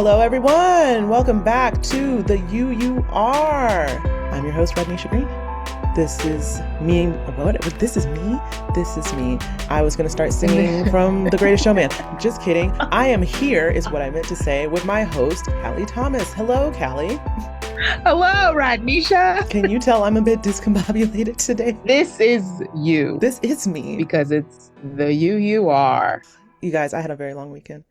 Hello, everyone. Welcome back to the UUR. I'm your host, Rodnesha Green. This is me. What? This is me? This is me. I was going to start singing from The Greatest Showman. Just kidding. I am here, is what I meant to say, with my host, Callie Thomas. Hello, Callie. Hello, Rodnesha. Can you tell I'm a bit discombobulated today? This is you. This is me. Because it's the UUR. You guys, I had a very long weekend.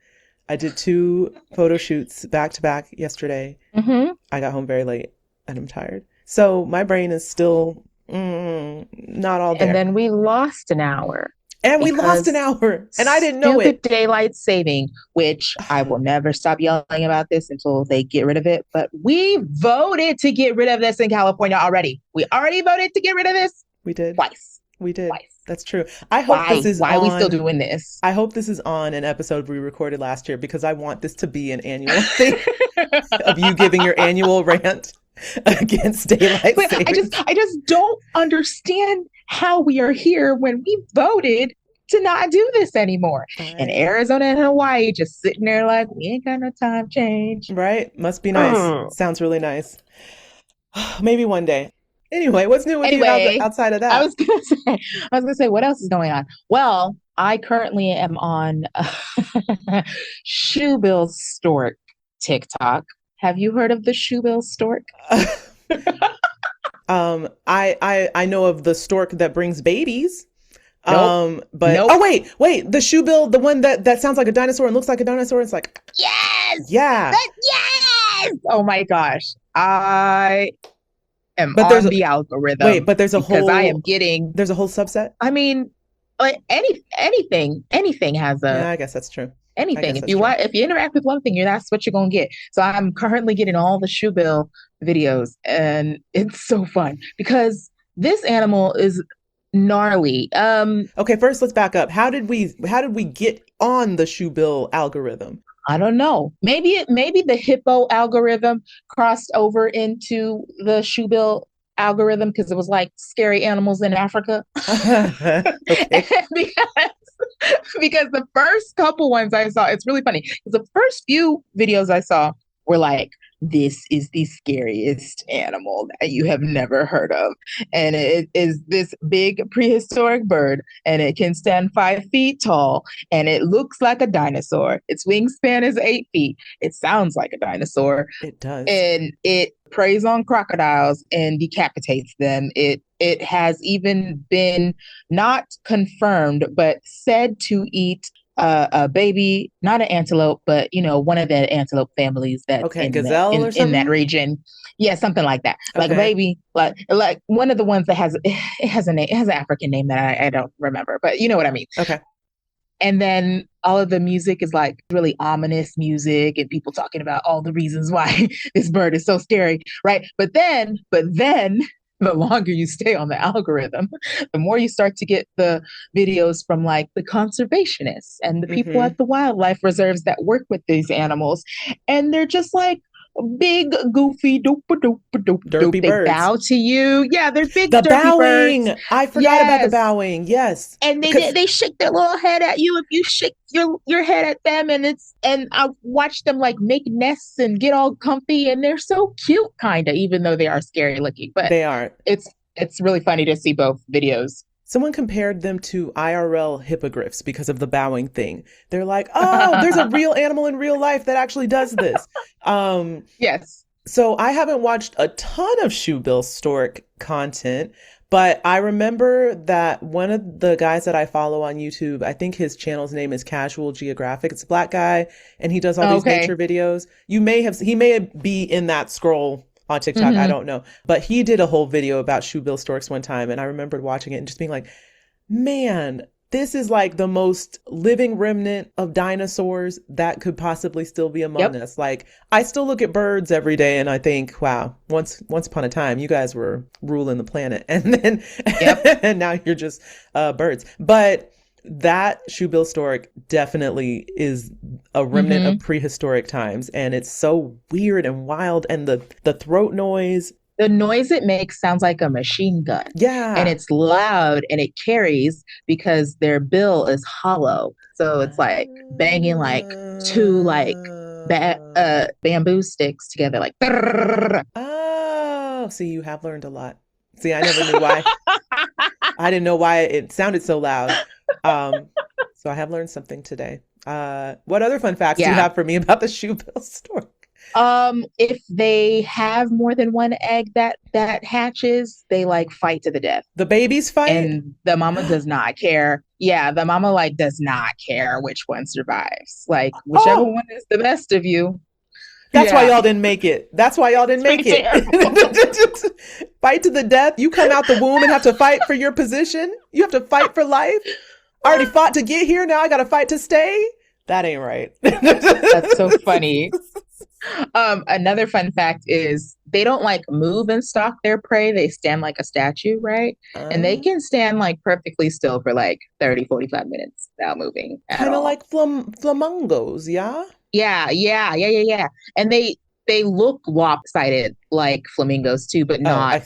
I did 2 photo shoots back to back yesterday. Mm-hmm. I got home very late and I'm tired. So my brain is still not all there. And then we lost an hour. And I didn't know it. Stupid daylight saving, which I will never stop yelling about this until they get rid of it. But we voted to get rid of this in California already. We already voted to get rid of this. We did. Twice. We did. Twice. That's true. I hope this is Why are we still doing this? I hope this is on an episode we recorded last year because I want this to be an annual thing of you giving your annual rant against daylight savings. I just don't understand how we are here when we voted to not do this anymore. And Arizona and Hawaii just sitting there like, we ain't got no time change. Right? Must be nice. Sounds really nice. Maybe one day. Anyway, what's new with you outside of that? I was gonna say, what else is going on? Well, I currently am on Shoebill Stork TikTok. Have you heard of the Shoebill Stork? I know of the stork that brings babies. Nope. But nope. Oh wait, the Shoebill, the one that sounds like a dinosaur and looks like a dinosaur. It's like yes, yeah, yes. Oh my gosh, I am but on the algorithm. Wait, but there's a whole subset. I mean, like anything has a. Yeah, I guess that's true. Anything. If you interact with one thing, that's what you're gonna get. So I'm currently getting all the Shoebill videos, and it's so fun because this animal is gnarly. Okay, first let's back up. How did we get on the Shoebill algorithm? I don't know. Maybe the hippo algorithm crossed over into the Shoebill algorithm because it was like scary animals in Africa. because the first couple ones I saw, it's really funny because the first few videos I saw were like, this is the scariest animal that you have never heard of. And it is this big prehistoric bird, and it can stand 5 feet tall, and it looks like a dinosaur. Its wingspan is 8 feet. It sounds like a dinosaur. It does. And it preys on crocodiles and decapitates them. It has even been not confirmed, but said to eat a baby, not an antelope, but one of the antelope families that gazelle or something in that region. Yeah, something like that. Like a baby, like one of the ones that has a name, it has an African name that I don't remember, but you know what I mean. Okay. And then all of the music is like really ominous music and people talking about all the reasons why this bird is so scary, right? But then the longer you stay on the algorithm, the more you start to get the videos from like the conservationists and the people at the wildlife reserves that work with these animals. And they're just like big, goofy, derpy birds. Bow to you. Yeah, they're big, the derpy bowing. birds. I forgot about the bowing. Yes. And they shake their little head at you if you shake your head at them, and I watch them like make nests and get all comfy, and they're so cute, kinda, even though they are scary looking. But they are. It's really funny to see both videos. Someone compared them to IRL hippogriffs because of the bowing thing. They're like, oh, there's a real animal in real life that actually does this. Yes. So I haven't watched a ton of Shoebill Stork content, but I remember that one of the guys that I follow on YouTube, I think his channel's name is Casual Geographic. It's a black guy, and he does all these nature videos. He may be in that scroll on TikTok. I don't know. But he did a whole video about Shoebill storks one time. And I remembered watching it and just being like, man, this is like the most living remnant of dinosaurs that could possibly still be among us. Like, I still look at birds every day and I think, wow, once upon a time, you guys were ruling the planet. And then, and now you're just birds. But that Shoebill stork definitely is a remnant of prehistoric times, and it's so weird and wild, and the throat noise. The noise it makes sounds like a machine gun. Yeah. And it's loud and it carries because their bill is hollow. So it's like banging like two like bamboo sticks together, like. Oh, see, you have learned a lot. See, I never knew why. I didn't know why it sounded so loud. So I have learned something today. What other fun facts do you Yeah. have for me about the shoebill stork? If they have more than one egg that hatches, they like fight to the death. The babies fight? And the mama does not care. Yeah, the mama like does not care which one survives. Like whichever one is the best of you. That's why y'all didn't make it. That's why y'all didn't make it. Fight to the death. You come out the womb and have to fight for your position. You have to fight for life. I already fought to get here. Now I got to fight to stay. That ain't right. That's so funny. Another fun fact is they don't like move and stalk their prey. They stand like a statue, right? And they can stand like perfectly still for like 30, 45 minutes without moving. Kind of like flamingos, yeah? Yeah. And they look lopsided like flamingos too, but not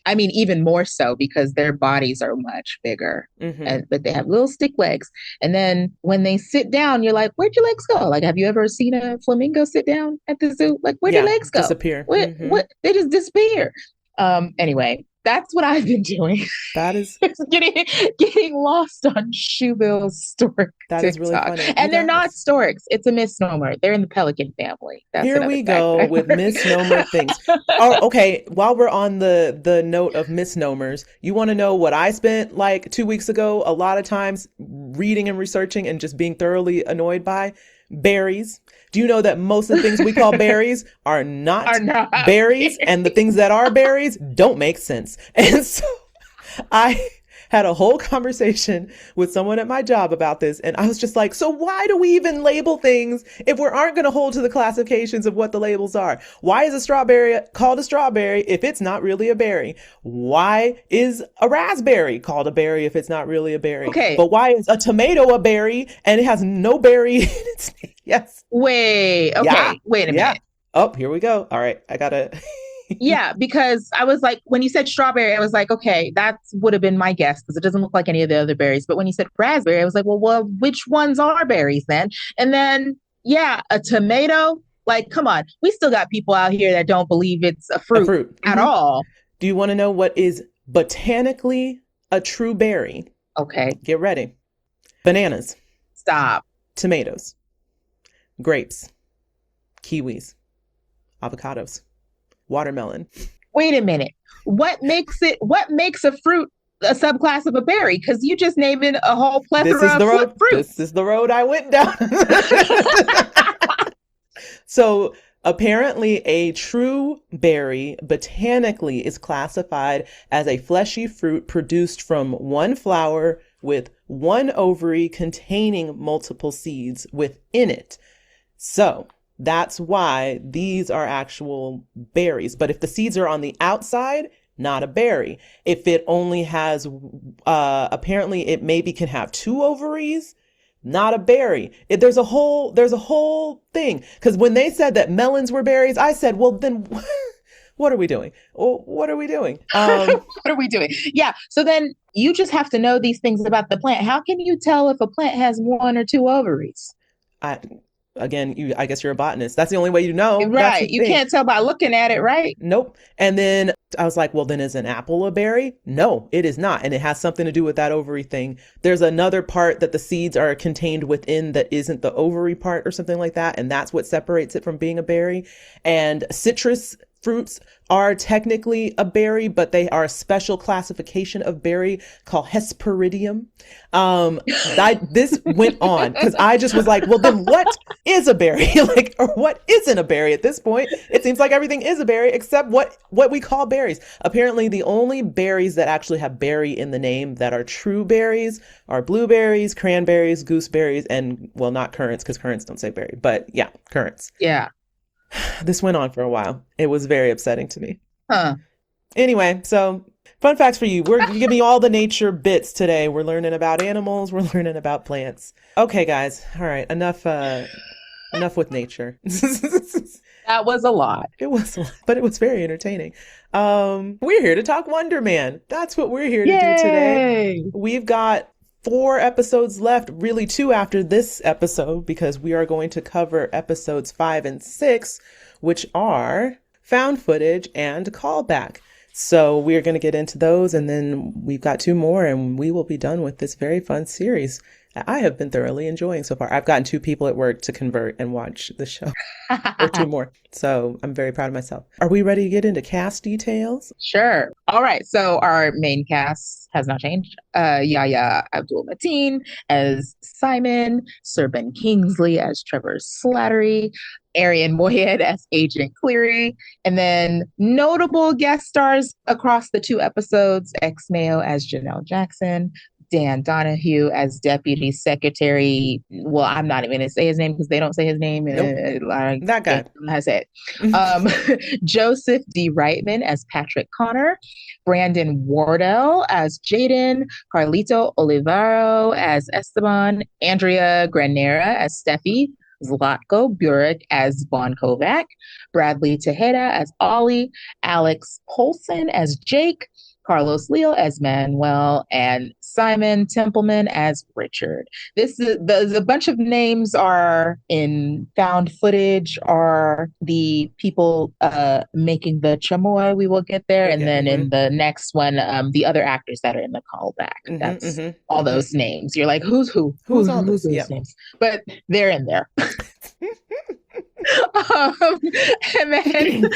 I mean even more so because their bodies are much bigger. But they have little stick legs. And then when they sit down, you're like, where'd your legs go? Like, have you ever seen a flamingo sit down at the zoo? Like, where'd your legs go? Disappear. What they just disappear. Anyway, that's what I've been doing. That is getting lost on shoebill stork that TikTok. Is really funny. And they're not storks. It's a misnomer. They're in the pelican family. That's here we go with misnomer things. Oh, okay. While we're on the note of misnomers, you want to know what I spent like 2 weeks ago? A lot of times reading and researching and just being thoroughly annoyed by berries. Do you know that most of the things we call berries are not berries, and the things that are berries don't make sense? And so I had a whole conversation with someone at my job about this, and I was just like, so why do we even label things if we aren't going to hold to the classifications of what the labels are? Why is a strawberry called a strawberry if it's not really a berry? Why is a raspberry called a berry if it's not really a berry? Okay. But why is a tomato a berry and it has no berry in its name? Yes. Wait a minute. Oh, here we go. All right. I gotta. Yeah, because I was like, when you said strawberry, I was like, okay, that would have been my guess because it doesn't look like any of the other berries. But when you said raspberry, I was like, well, which ones are berries then? And then, yeah, a tomato. Like, come on. We still got people out here that don't believe it's a fruit. At all. Do you want to know what is botanically a true berry? Okay. Get ready. Bananas. Stop. Tomatoes. Grapes. Kiwis. Avocados. Watermelon. Wait a minute. What makes a fruit a subclass of a berry? Because you just named it a whole plethora of fruit. This is the road I went down. So apparently a true berry botanically is classified as a fleshy fruit produced from one flower with one ovary containing multiple seeds within it. So that's why these are actual berries. But if the seeds are on the outside, not a berry. If it only has, apparently it maybe can have two ovaries, not a berry. There's a whole thing. Because when they said that melons were berries, I said, well, then what are we doing? What are we doing? What are we doing? Yeah. So then you just have to know these things about the plant. How can you tell if a plant has one or two ovaries? I guess you're a botanist. That's the only way you know. Right. You can't tell by looking at it, right? Nope. And then I was like, well, then is an apple a berry? No, it is not. And it has something to do with that ovary thing. There's another part that the seeds are contained within that isn't the ovary part or something like that. And that's what separates it from being a berry. And citrus fruits are technically a berry, but they are a special classification of berry called Hesperidium. This went on because I just was like, well, then what is a berry? Or what isn't a berry at this point? It seems like everything is a berry except what we call berries. Apparently, the only berries that actually have berry in the name that are true berries are blueberries, cranberries, gooseberries, and, well, not currants because currants don't say berry, but yeah, currants. Yeah. This went on for a while. It was very upsetting to me. Huh. Anyway, so fun facts for you. We're giving you all the nature bits today. We're learning about animals. We're learning about plants. Okay, guys. All right. Enough with nature. That was a lot. It was a lot, but it was very entertaining. We're here to talk Wonder Man. That's what we're here to do today. We've got 4 episodes left, really 2 after this episode, because we are going to cover episodes 5 and 6, which are found footage and callback. So we're going to get into those, and then we've got 2 more, and we will be done with this very fun series that I have been thoroughly enjoying so far. I've gotten 2 people at work to convert and watch the show, or 2 more. So I'm very proud of myself. Are we ready to get into cast details? Sure. All right. So our main cast has not changed. Yahya Abdul-Mateen as Simon, Sir Ben Kingsley as Trevor Slattery, Arian Moayed as Agent Cleary, and then notable guest stars across the 2 episodes, Ex-Mayo as Janelle Jackson, Dan Donahue as Deputy Secretary. Well, I'm not even going to say his name because they don't say his name. Nope. That guy. I said. Joseph D. Reitman as Patrick Connor, Brandon Wardell as Jaden, Carlito Olivero as Esteban, Andrea Granera as Steffi, Zlatko Burek as Von Kovak, Bradley Tejeda as Ollie, Alex Polson as Jake, Carlos Leal as Manuel, and Simon Templeman as Richard. This is the bunch of names are in found footage, are the people making the chamoy. We will get there. And then in the next one, the other actors that are in the callback. That's all those names. You're like, who's who? Who's all those names? But they're in there. And then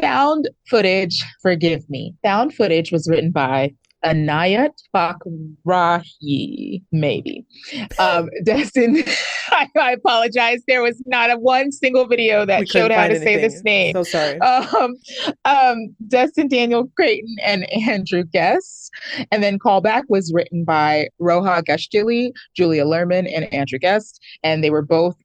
found footage, forgive me. Found footage was written by Anayat Fakrahi, maybe. Destin, I apologize. There was not one single video that showed how to say this name. So sorry. Destin Daniel Creighton and Andrew Guest. And then Callback was written by Roha Gashjili, Julia Lerman, and Andrew Guest. And they were both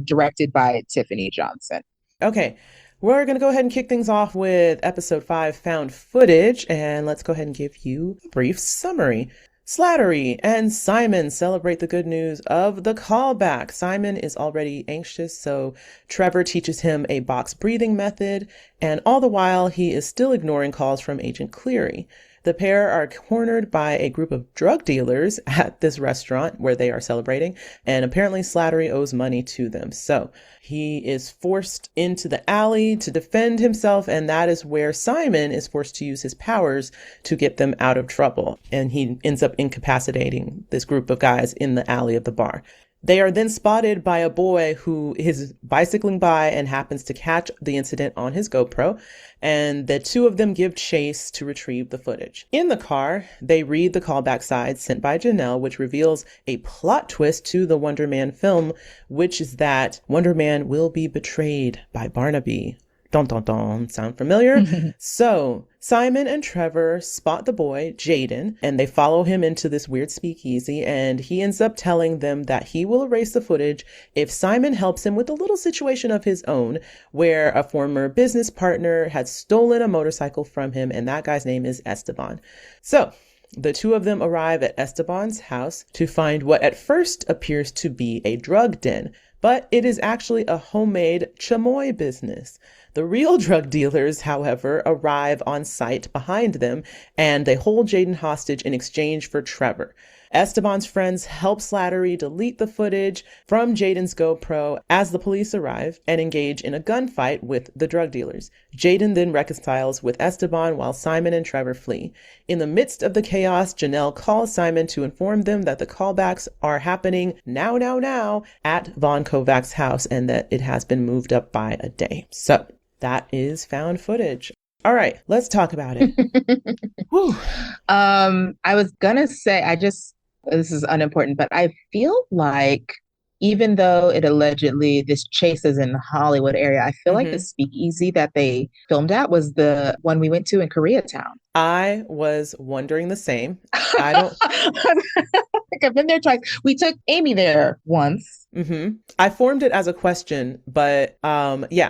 directed by Tiffany Johnson. Okay. We're going to go ahead and kick things off with episode 5, Found Footage, and let's go ahead and give you a brief summary. Slattery and Simon celebrate the good news of the callback. Simon is already anxious, so Trevor teaches him a box breathing method, and all the while he is still ignoring calls from Agent Cleary. The pair are cornered by a group of drug dealers at this restaurant where they are celebrating, and apparently Slattery owes money to them. So he is forced into the alley to defend himself, and that is where Simon is forced to use his powers to get them out of trouble. And he ends up incapacitating this group of guys in the alley of the bar. They are then spotted by a boy who is bicycling by and happens to catch the incident on his GoPro, and the 2 of them give chase to retrieve the footage. In the car, they read the callback side sent by Janelle, which reveals a plot twist to the Wonder Man film, which is that Wonder Man will be betrayed by Barnaby. Dun, dun, dun. Sound familiar? So Simon and Trevor spot the boy, Jaden, and they follow him into this weird speakeasy, and he ends up telling them that he will erase the footage if Simon helps him with a little situation of his own, where a former business partner had stolen a motorcycle from him, and that guy's name is Esteban. So the 2 of them arrive at Esteban's house to find what at first appears to be a drug den, but it is actually a homemade chamoy business. The real drug dealers, however, arrive on site behind them, and they hold Jaden hostage in exchange for Trevor. Esteban's friends help Slattery delete the footage from Jaden's GoPro as the police arrive and engage in a gunfight with the drug dealers. Jaden then reconciles with Esteban while Simon and Trevor flee. In the midst of the chaos, Janelle calls Simon to inform them that the callbacks are happening now at Von Kovak's house and that it has been moved up by a day. So that is found footage. All right, let's talk about it. I was gonna say, this is unimportant, but I feel like even though this chase is in the Hollywood area, I feel like the speakeasy that they filmed at was the one we went to in Koreatown. I was wondering the same. I don't. I've been there twice. We took Amy there once. I formed it as a question, but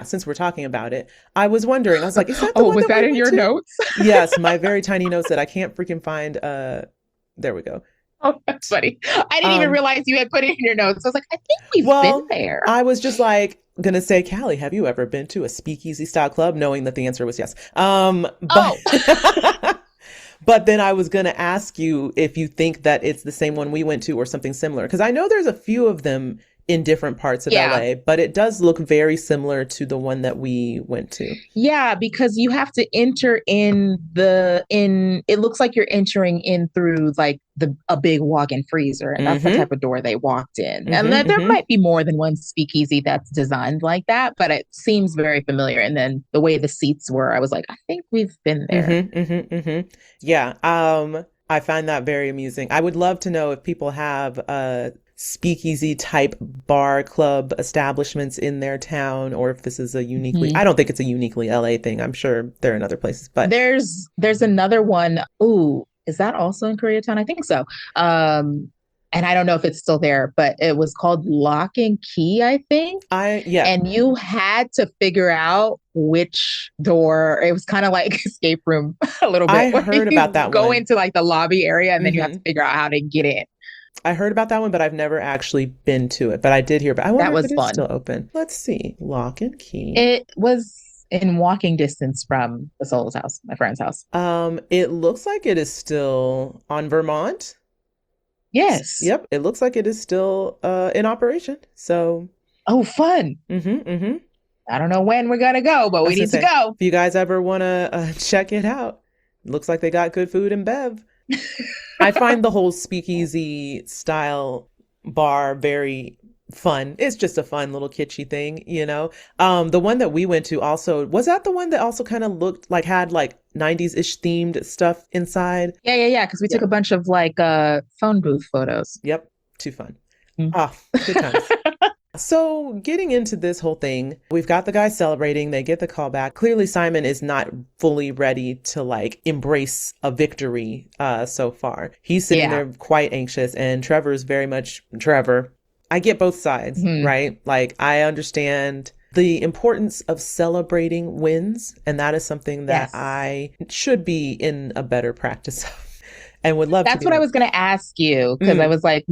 since we're talking about it, I was wondering. I was like, is that the one was that in your notes? Yes, my very tiny notes that I can't freaking find. There we go. Oh, that's funny. I didn't even realize you had put it in your notes. I was like, I think we've been there. I was just like gonna say, Callie, have you ever been to a speakeasy style club? Knowing that the answer was yes. But then I was going to ask you if you think that it's the same one we went to or something similar. Because I know there's a few of them in different parts of Yeah. LA, but it does look very similar to the one that we went to. Yeah, because you have to enter in it looks like you're entering in through like the a big walk-in freezer, and that's the Mm-hmm. type of door they walked in. And Mm-hmm. there Mm-hmm. might be more than one speakeasy that's designed like that, but it seems very familiar. And then the way the seats were, I was like, I think we've been there. Mm-hmm. Mm-hmm. Mm-hmm. Yeah. I find that very amusing. I would love to know if people have speakeasy type bar club establishments in their town, or if this is a uniquely, Mhm. I don't think it's a uniquely LA thing. I'm sure they're in other places, but There's another one. Ooh, is that also in Koreatown? I think so. And I don't know if it's still there, but it was called Lock and Key, I think. yeah, And you had to figure out which door. It was kind of like escape room a little I bit, where heard about you that go one. into like the lobby area and then you have Hmm. to figure out how to get in. I heard about that one, but I've never actually been to it. But I did hear, but I wonder That if it was is fun. still open. Let's see. Lock and Key. It was in walking distance from the Soul's house, my friend's house. It looks like it is still on Vermont. Yes. Yep, it looks like it is still in operation. So, Oh, fun. mm-hmm. I don't know when we're gonna go, but I we was gonna need to say, go. if you guys ever want to check it out, looks like they got good food and bev. I find the whole speakeasy style bar very fun. It's just a fun little kitschy thing, you know. The one that we went to also, was that the one that also kind of looked like had like 90s-ish themed stuff inside? Yeah. Because we Yeah. took a bunch of like phone booth photos. Yep. Too fun. Mm. Ah, good times. So, getting into this whole thing, we've got the guys celebrating, they get the call back. Clearly, Simon is not fully ready to like embrace a victory so far. He's sitting Yeah. there quite anxious, and Trevor's very much Trevor. I get both sides, Mhm. right? Like, I understand the importance of celebrating wins, and that is something that Yes. I should be in a better practice of. And would love to That's be what I like, was going to ask you, because I was like,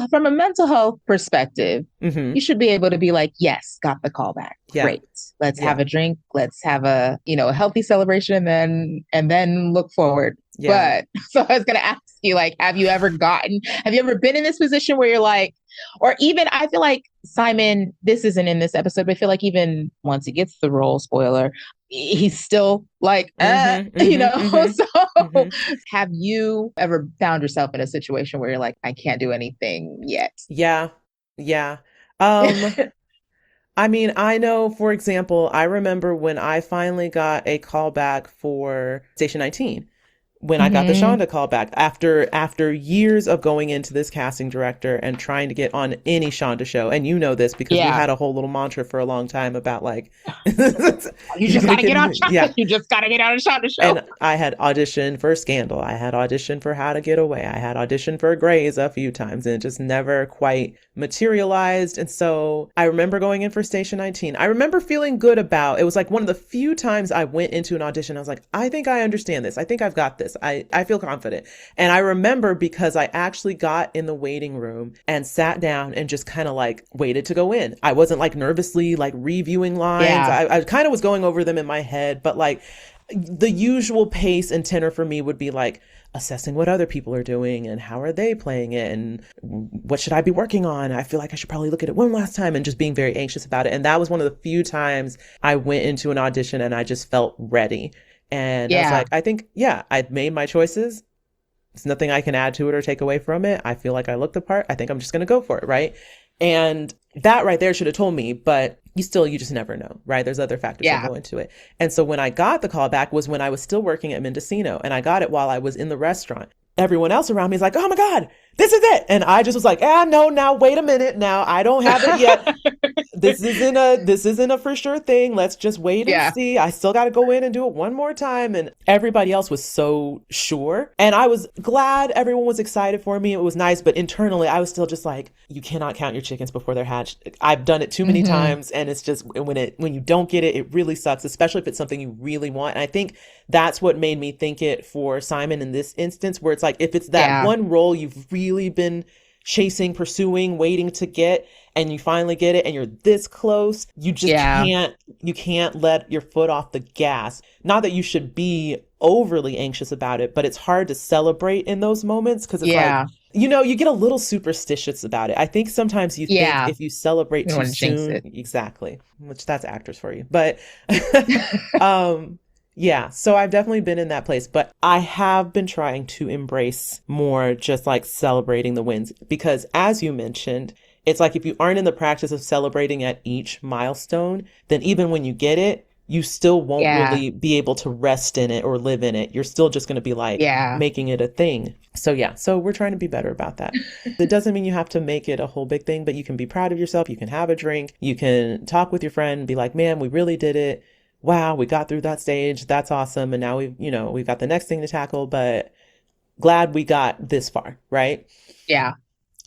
from a mental health perspective, mm-hmm. you should be able to be like, yes, got the call back. Yeah. Great. Let's Yeah. have a drink. Let's have a healthy celebration, and then look forward. Yeah. But so I was going to ask you, like, have you ever been in this position where you're like, or even I feel like Simon, this isn't in this episode, but I feel like even once he gets the role, spoiler, he's still like, So have you ever found yourself in a situation where you're like, I can't do anything yet? Yeah. Yeah. I mean, I know, for example, I remember when I finally got a call back for Station 19, when I got the Shonda call back after years of going into this casting director and trying to get on any Shonda show. And you know this because we had a whole little mantra for a long time about like, you just got to get on Shonda. Yeah. You just got to get on a Shonda show. And I had auditioned for Scandal. I had auditioned for How to Get Away. I had auditioned for Grey's a few times, and it just never quite materialized. And so I remember going in for Station 19. I remember feeling good about it. Was like one of the few times I went into an audition. I was like, I think I understand this. I think I've got this. I feel confident. And I remember because I actually got in the waiting room and sat down and just kind of like waited to go in. I wasn't like nervously like reviewing lines. Yeah. I kind of was going over them in my head, but like the usual pace and tenor for me would be like assessing what other people are doing and how are they playing it and what should I be working on. I feel like I should probably look at it one last time, and just being very anxious about it. And that was one of the few times I went into an audition and I just felt ready. And I was like, I think, I've made my choices. There's nothing I can add to it or take away from it. I feel like I looked the part. I think I'm just going to go for it. Right. And that right there should have told me, but you just never know, right? There's other factors that go into it. And so when I got the call back was when I was still working at Mendocino, and I got it while I was in the restaurant. Everyone else around me is like, oh my God, this is it. And I just was like, no, now wait a minute. Now I don't have it yet. This isn't a for sure thing. Let's just wait and see. I still got to go in and do it one more time. And everybody else was so sure. And I was glad everyone was excited for me. It was nice. But internally, I was still just like, you cannot count your chickens before they're hatched. I've done it too many times. And it's just when you don't get it, it really sucks, especially if it's something you really want. And I think that's what made me think it for Simon in this instance, where it's like, if it's that one role you've really been chasing, pursuing, waiting to get, and you finally get it and you're this close, you just Yeah. can't let your foot off the gas. Not that you should be overly anxious about it, but it's hard to celebrate in those moments because it's like, Yeah. you get a little superstitious about it. I think sometimes you think Yeah. if you celebrate You don't too want to jinx soon, it. exactly, which that's actors for you. But yeah, so I've definitely been in that place, but I have been trying to embrace more just like celebrating the wins because as you mentioned, it's like if you aren't in the practice of celebrating at each milestone, then even when you get it, you still won't Yeah. really be able to rest in it or live in it. You're still just going to be like Yeah. making it a thing. So yeah, so we're trying to be better about that. It doesn't mean you have to make it a whole big thing, but you can be proud of yourself. You can have a drink. You can talk with your friend and be like, man, we really did it. Wow, we got through that stage. That's awesome. And now we've got the next thing to tackle, but glad we got this far, right? Yeah.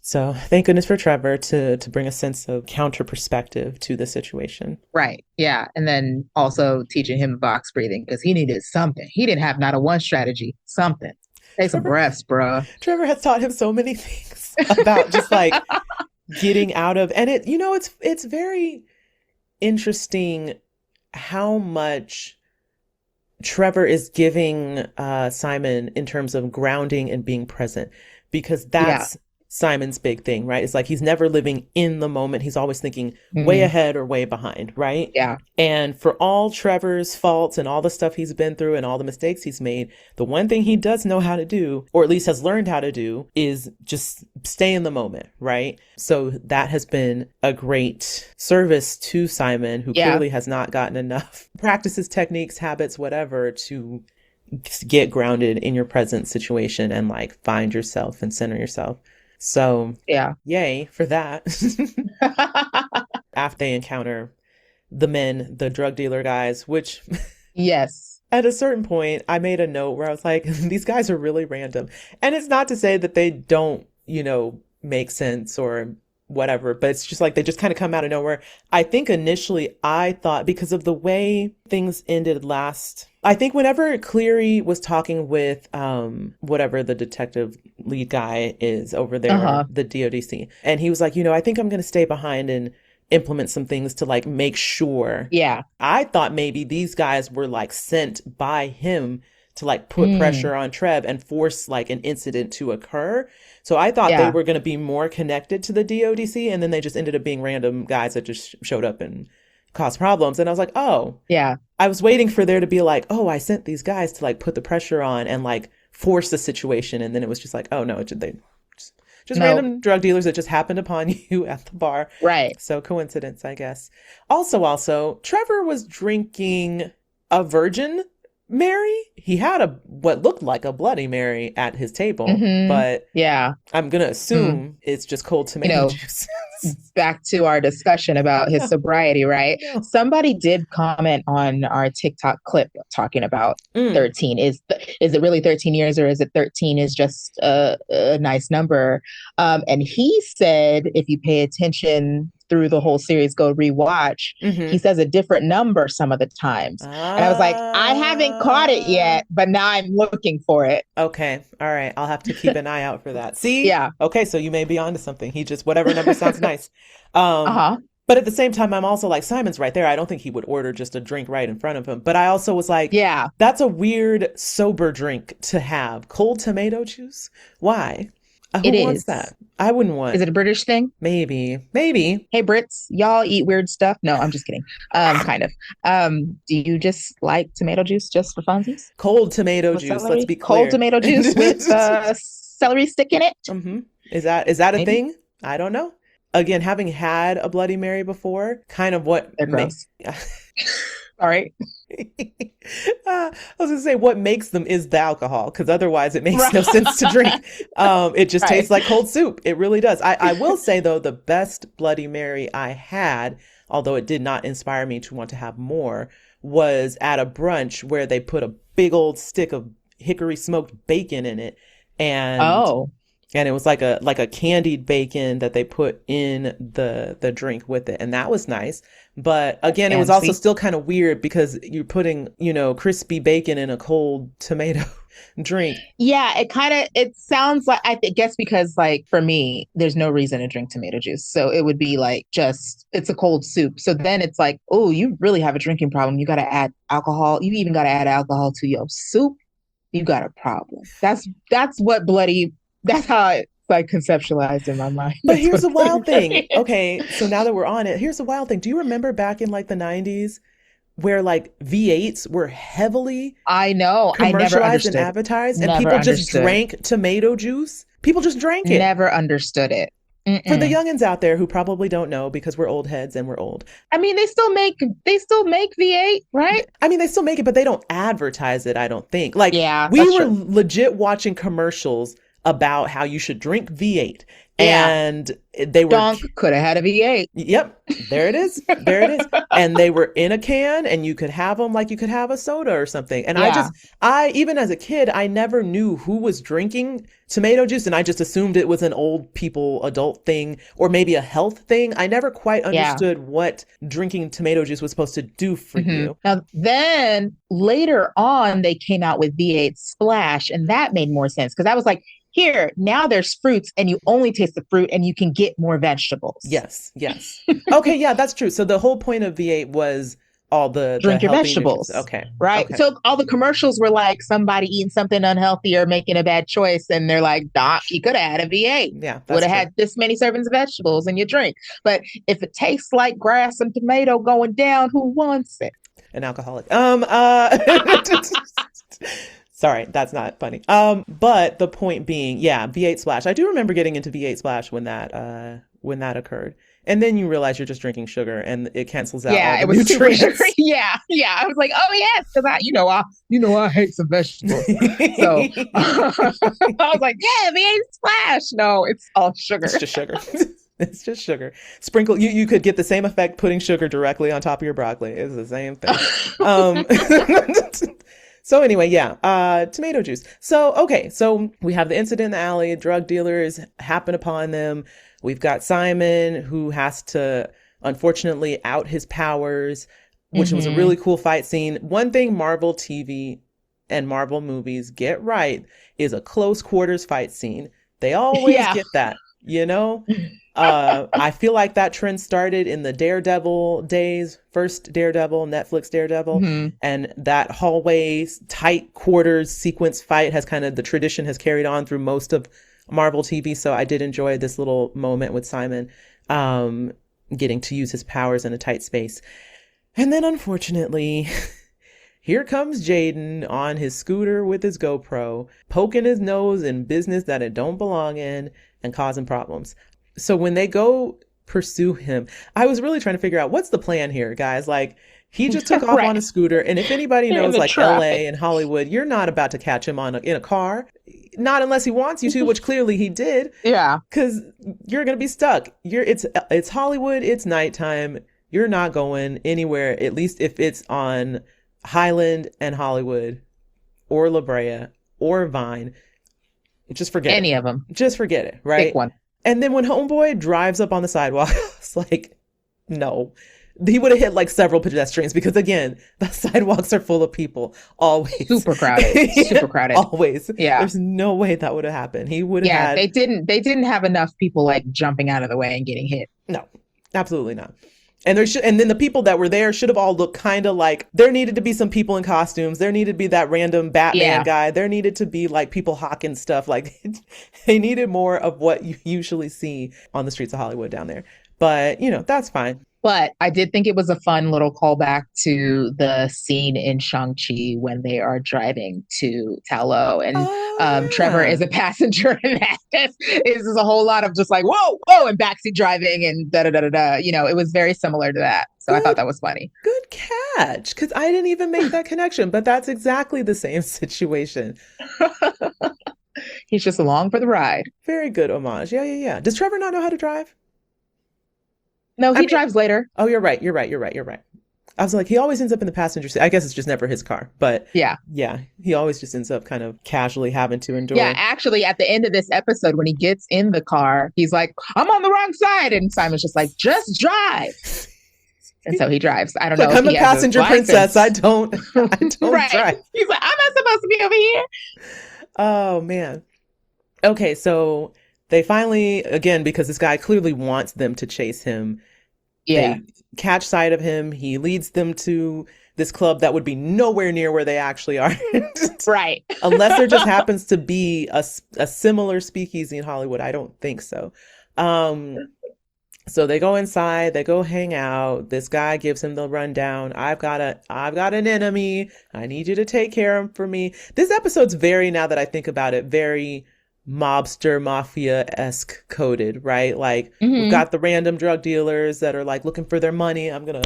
So thank goodness for Trevor to bring a sense of counter perspective to the situation. Right. Yeah. And then also teaching him box breathing because he needed something. He didn't have not a one strategy, something. Take some Trevor, breaths, bruh. Trevor has taught him so many things about just like getting out of, and it's very interesting how much Trevor is giving Simon in terms of grounding and being present, because Yeah. that's Simon's big thing, right? It's like he's never living in the moment. He's always thinking way Hmm. ahead or way behind, right? Yeah. And for all Trevor's faults and all the stuff he's been through and all the mistakes he's made, the one thing he does know how to do, or at least has learned how to do, is just stay in the moment, right? So that has been a great service to Simon, who Yeah. clearly has not gotten enough practices, techniques, habits, whatever, to get grounded in your present situation and like find yourself and center yourself. So Yeah. yay for that. After they encounter the drug dealer guys, which Yes. at a certain point, I made a note where I was like, these guys are really random. And it's not to say that they don't, make sense or whatever, but it's just like they just kind of come out of nowhere. I think initially I thought because of the way things ended last, I think whenever Cleary was talking with whatever the detective lead guy is over there, Uh-huh. the DODC, and he was like, I think I'm going to stay behind and implement some things to like make sure. Yeah. I thought maybe these guys were like sent by him to like put Mm. pressure on Trev and force like an incident to occur. So I thought they Yeah. were going to be more connected to the DODC, and then they just ended up being random guys that just showed up and caused problems. And I was like, oh, Yeah. I was waiting for there to be like, oh, I sent these guys to like put the pressure on and like force the situation. And then it was just like, oh no, they just No. random drug dealers that just happened upon you at the bar. Right. So coincidence, I guess. Also, Trevor was drinking a Virgin Mary. He had what looked like a Bloody Mary at his table, Hmm. but Yeah. I'm gonna assume it's just cold tomato juice. Back to our discussion about his Yeah. sobriety, right? Yeah. Somebody did comment on our TikTok clip talking about Mm. 13. Is it really 13 years, or is it 13 is just a nice number? And he said, if you pay attention through the whole series, go rewatch, Mm-hmm. he says a different number some of the times. And I was like, I haven't caught it yet, but now I'm looking for it. Okay. All right. I'll have to keep an eye out for that. See? Yeah. Okay. So you may be onto something. He just, whatever number sounds nice. Uh-huh. But at the same time, I'm also like, Simon's right there. I don't think he would order just a drink right in front of him. But I also was like, Yeah. that's a weird sober drink to have. Cold tomato juice? Why? Who It wants is. that? I wouldn't want. Is it a British thing? Maybe. Hey Brits, y'all eat weird stuff? No, I'm just kidding. Kind of. Do you just like tomato juice just for funsies? Cold tomato With juice. celery? Let's be clear. Cold tomato juice with celery stick in it? Mm-hmm. Is that a Maybe. thing? I don't know. Again, having had a Bloody Mary before, kind of what They're gross. All right. I was gonna say what makes them is the alcohol, because otherwise it makes no Right. sense to drink. It just Right. tastes like cold soup. It really does. I will say though, the best Bloody Mary I had, although it did not inspire me to want to have more, was at a brunch where they put a big old stick of hickory smoked bacon in it. And Oh. And it was like a candied bacon that they put in the drink with it, and that was nice. But again, it was also Fancy. still kind of weird because you're putting, you know, crispy bacon in a cold tomato drink. Yeah, it sounds like guess because like for me, there's no reason to drink tomato juice. So it would be like just it's a cold soup. So then it's like, oh, you really have a drinking problem. You got to add alcohol. You even got to add alcohol to your soup. You got a problem. That's what bloody. That's how it's like conceptualized in my mind. But That's here's what the bloody wild thing. Mary is. Okay, so now that we're on it, here's the wild thing. Do you remember back in like the 90s where like V8s were heavily I know. I never commercialized and understood. advertised and Never people just understood. drank tomato juice? People just drank it. Never understood it. For the Mm-mm. youngins out there who probably don't know because we're old heads and we're old. I mean, they still make V8, right? I mean, they still make it, but they don't advertise it, I don't think. Like, Yeah, we that's were true. legit watching commercials about how you should drink V8. Yeah. And they were, Donk could have had a V8. yep, there it is. There it is. And they were in a can and you could have them like you could have a soda or something. And Yeah. even as a kid, I never knew who was drinking tomato juice. And I just assumed it was an old people adult thing or maybe a health thing. I never quite Yeah. understood what drinking tomato juice was supposed to do for you. Now, then later on, they came out with V8 Splash, and that made more sense because I was like, here, now there's fruits, and you only taste the fruit, and you can get more vegetables. Yes, yes. Okay, yeah, that's true. So the whole point of V8 was all the Drink your healthy nutrients. vegetables, Okay, right? okay. So all the commercials were like somebody eating something unhealthy or making a bad choice, and they're like, Doc, you could have had a V8. Yeah, Would that's have true. had this many servings of vegetables in your drink. But if it tastes like grass and tomato going down, who wants it? An alcoholic. Sorry, that's not funny. But the point being, yeah, V8 Splash. I do remember getting into V8 Splash when that occurred. And then you realize you're just drinking sugar and it cancels out all Yeah, the it was super nutrients. sugary. Yeah, yeah. I was like, oh yes, because I hate some vegetables. So I was like, yeah, V8 Splash. No, it's all sugar. It's just sugar. It's just sugar. Sprinkle you could get the same effect putting sugar directly on top of your broccoli. It's the same thing. Um So anyway, yeah, tomato juice. So, okay, so we have the incident in the alley, drug dealers happen upon them. We've got Simon who has to unfortunately out his powers, which was a Hmm. really cool fight scene. One thing Marvel TV and Marvel movies get right is a close quarters fight scene. They always Yeah. get that, you know? I feel like that trend started in the Daredevil days, first Daredevil, Netflix Daredevil, Hmm. and that hallway tight quarters sequence fight has kind of the tradition has carried on through most of Marvel TV. So I did enjoy this little moment with Simon, getting to use his powers in a tight space. And then unfortunately, here comes Jaden on his scooter with his GoPro, poking his nose in business that it don't belong in and causing problems. So when they go pursue him, I was really trying to figure out what's the plan here, guys. Like he just took off on a Right. scooter, and if anybody In knows the like traffic. LA and Hollywood, you're not about to catch him in a car, not unless he wants you to, which clearly he did, Yeah. because you're gonna be stuck. It's Hollywood, it's nighttime. You're not going anywhere, at least if it's on Highland and Hollywood or La Brea or Vine. Just forget it. Any of them. Just forget it, Pick right? one. And then when Homeboy drives up on the sidewalk, it's like, no. He would have hit like several pedestrians because again, the sidewalks are full of people always. Super crowded. Super crowded. Always. Yeah. There's no way that would have happened. He would have Yeah. had They didn't have enough people like jumping out of the way and getting hit. no, absolutely not. And then the people that were there should have all looked kind of like there needed to be some people in costumes. There needed to be that random Batman Yeah. guy. There needed to be like people hawking stuff. Like they needed more of what you usually see on the streets of Hollywood down there. But, you know, that's fine. But I did think it was a fun little callback to the scene in Shang-Chi when they are driving to Talo and Trevor Ah, is a passenger and that is a whole lot of just like, whoa, whoa, and backseat driving and da da da da da. You know, it was very similar to that. So I thought good, that was funny. good catch. Because I didn't even make that connection, but that's exactly the same situation. He's just along for the ride. Very good homage. Yeah, yeah, yeah. Does Trevor not know how to drive? No, I he mean, drives later. oh, you're right. You're right. You're right. You're right. I was like, he always ends up in the passenger seat. I guess it's just never his car, but Yeah. yeah, he always just ends up kind of casually having to Yeah, endure. actually, at the end of this episode, when he gets in the car, he's like, I'm on the wrong side. And Simon's just like, just drive. And so he drives. I don't Like, know if I'm he a has a passenger princess. license. I don't Right. drive. He's like, I'm not supposed to be over here. Oh man. Okay, so they finally, again, because this guy clearly wants them to chase him, Yeah. they catch sight of him. He leads them to this club that would be nowhere near where they actually are. Right. Unless there just happens to be a similar speakeasy in Hollywood. I don't think so. Um, so they go inside, they go hang out. This guy gives him the rundown. I've got an enemy. I need you to take care of him for me. This episode's very, now that I think about it, very mobster mafia-esque coded, right? Like we've Hmm. got the random drug dealers that are like looking for their money. I'm gonna,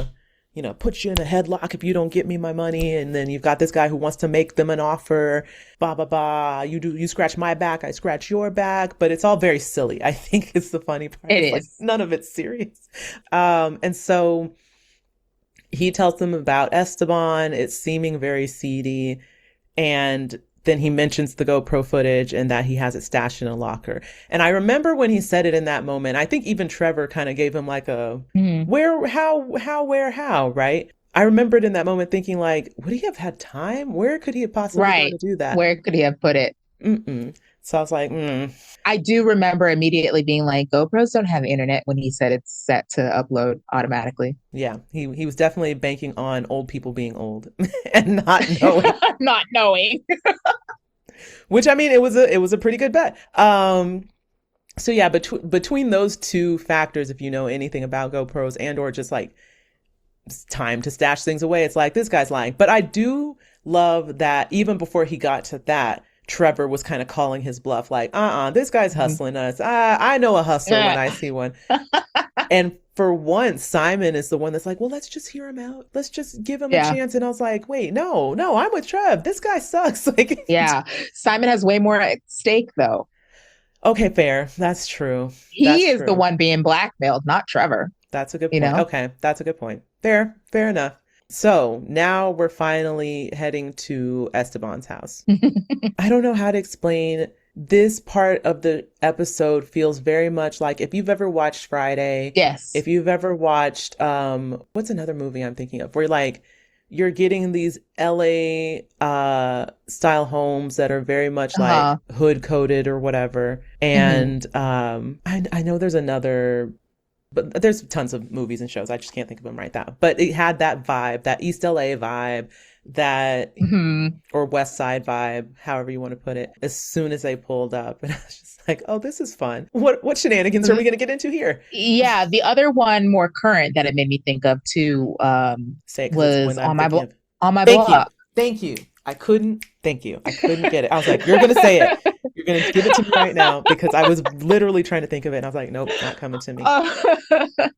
put you in a headlock if you don't get me my money. And then you've got this guy who wants to make them an offer. Ba ba ba. You scratch my back, I scratch your back. But it's all very silly. I think it's the funny part. It It's like is. none of it's serious. And so he tells them about Esteban. It's seeming very seedy. And then he mentions the GoPro footage and that he has it stashed in a locker. And I remember when he said it in that moment, I think even Trevor kind of gave him like a Mhm. where, how, where, how, right? I remembered in that moment thinking like, would he have had time? Where could he have possibly go Right. to do that? Where could he have put it? Mm-mm. So I was like, I do remember immediately being like, GoPros don't have internet when he said it's set to upload automatically. yeah, he was definitely banking on old people being old and not knowing. Not knowing. Which I mean, it was a pretty good bet. So yeah, between those two factors, if you know anything about GoPros and or just like it's time to stash things away, it's like this guy's lying. But I do love that even before he got to that, Trevor was kind of calling his bluff, like, this guy's hustling us. I know a hustler when I see one. And for once, Simon is the one that's like, well, let's just hear him out. Let's just give him a Yeah. chance. And I was like, wait, no, I'm with Trev. This guy sucks. Like, Yeah. Simon has way more at stake, though. okay, fair. That's true. He That's is the true. one being blackmailed, not Trevor, That's a good you point. know? Okay, that's a good point. Fair enough. So now we're finally heading to Esteban's house. I don't know how to explain. This part of the episode feels very much like if you've ever watched Friday, Yes. if you've ever watched what's another movie I'm thinking of where like you're getting these LA style homes that are very much like Uh-huh. hood coded or whatever. Hmm. And I know there's another, but there's tons of movies and shows. I just can't think of them right now. But it had that vibe, that East LA vibe, that Hmm. or West Side vibe, however you want to put it, as soon as they pulled up. And I was just like, oh, this is fun. What shenanigans are we going to get into here? Yeah, the other one more current that it made me think of too Say it because it's the was one I'm thinking of. on my Thank you. block. Thank you. Thank you. I couldn't get it. I was like, you're going to say it. You're going to give it to me right now because I was literally trying to think of it. And I was like, nope, not coming to me. Uh,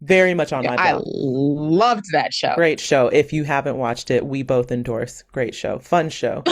Very much on yeah, my I block. loved that show. Great show. If you haven't watched it, we both endorse. Great show. Fun show.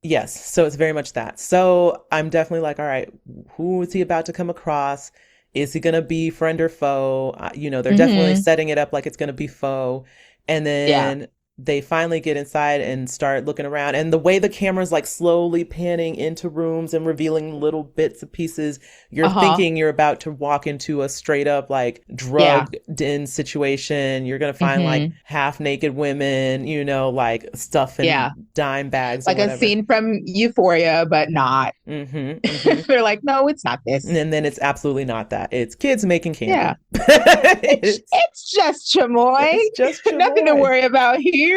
Yes. So it's very much that. So I'm definitely like, all right, who is he about to come across? Is he going to be friend or foe? They're definitely Hmm. setting it up like it's going to be foe. And Yeah. then they finally get inside and start looking around. And the way the camera's like slowly panning into rooms and revealing little bits and pieces, you're Uh-huh. thinking you're about to walk into a straight up like Yeah. drug den situation. You're going to find like Hmm. half naked women, like stuff in Yeah. dime bags or Like a whatever. scene from Euphoria, but not. Mm-hmm. They're like, no, it's not this. And then it's absolutely not that. It's kids making Yeah. candy. it's, It's just chamoy. it's just Nothing to chamoy. worry about here.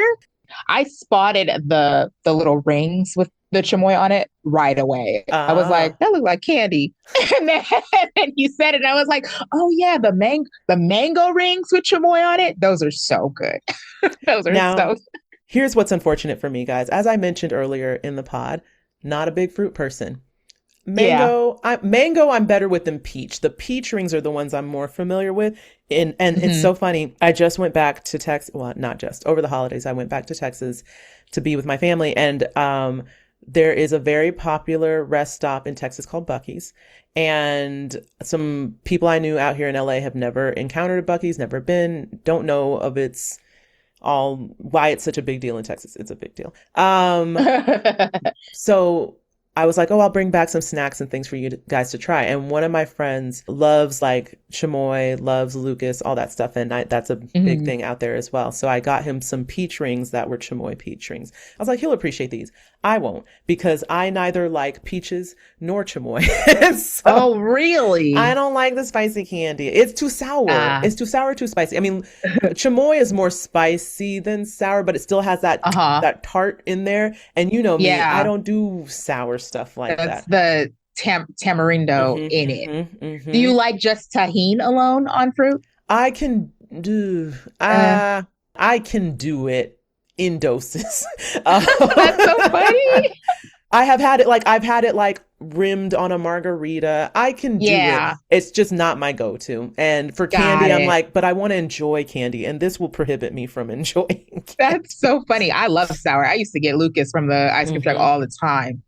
I spotted the little rings with the chamoy on it right away. I was like, Ah, that looked like candy. And then you said it, and I was like, oh yeah, the mango rings with chamoy on it. Those are so good. Those are now, so here's what's unfortunate for me, guys. As I mentioned earlier in the pod, not a big fruit person. yeah. Mango, I'm better with than peach. The peach rings are the ones I'm more familiar with. And it's Hmm. so funny. I just went back to Texas. Well, not just over the holidays. I went back to Texas to be with my family. And there is a very popular rest stop in Texas called Buc-ee's. And some people I knew out here in LA have never encountered a Buc-ee's, never been, don't know of its all why it's such a big deal in Texas. It's a big deal. So I was like, oh, I'll bring back some snacks and things for you guys to try. And one of my friends loves like chamoy, loves Lucas, all that stuff. And that's a big thing out there as well. So I got him some peach rings that were chamoy peach rings. I was like, he'll appreciate these. I won't, because I neither like peaches nor chamoy. So oh, really? I don't like the spicy candy. It's too sour. It's too sour, too spicy. I mean, chamoy is more spicy than sour, but it still has that that tart in there. And you know me, I don't do sour stuff like That's that. the tamarindo in it. Do you like just tahini alone on fruit? I can do. I can do it in doses. That's so funny. I've had it like rimmed on a margarita. I can do it. It's just not my go-to. And for candy, I'm like, but I want to enjoy candy, and this will prohibit me from enjoying candy. That's so funny. I love sour. I used to get Lucas from the ice cream truck all the time.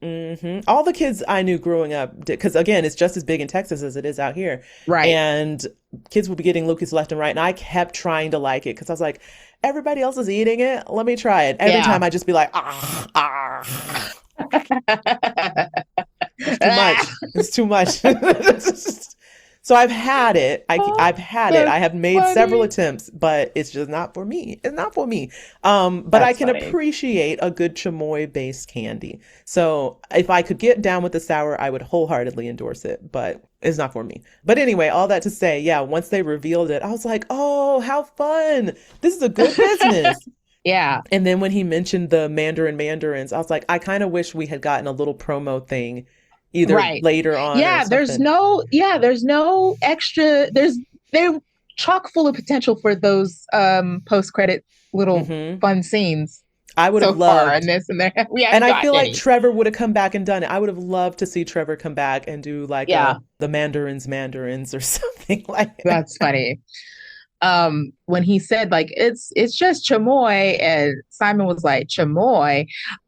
All the kids I knew growing up did, because again, it's just as big in Texas as it is out here. Right. And kids would be getting Lucas left and right, and I kept trying to like it because I was like, everybody else is eating it. Let me try it. Every time I just be like, It's too much. So I've had it. I've had it. I have made several attempts, but it's just not for me. It's not for me. But I can appreciate a good chamoy based candy. So if I could get down with the sour, I would wholeheartedly endorse it, but it's not for me. But anyway, all that to say, yeah, once they revealed it, I was like, oh, how fun. This is a good business. Yeah. And then when he mentioned the mandarins, I was like, I kind of wish we had gotten a little promo thing either later on. Yeah, there's no extra. They're chock full of potential for those post-credit little fun scenes. I would have loved and this and there. And I feel like Trevor would have come back and done it. I would have loved to see Trevor come back and do like the mandarins or something like that. That's funny. When he said like it's just chamoy, and Simon was like, chamoy.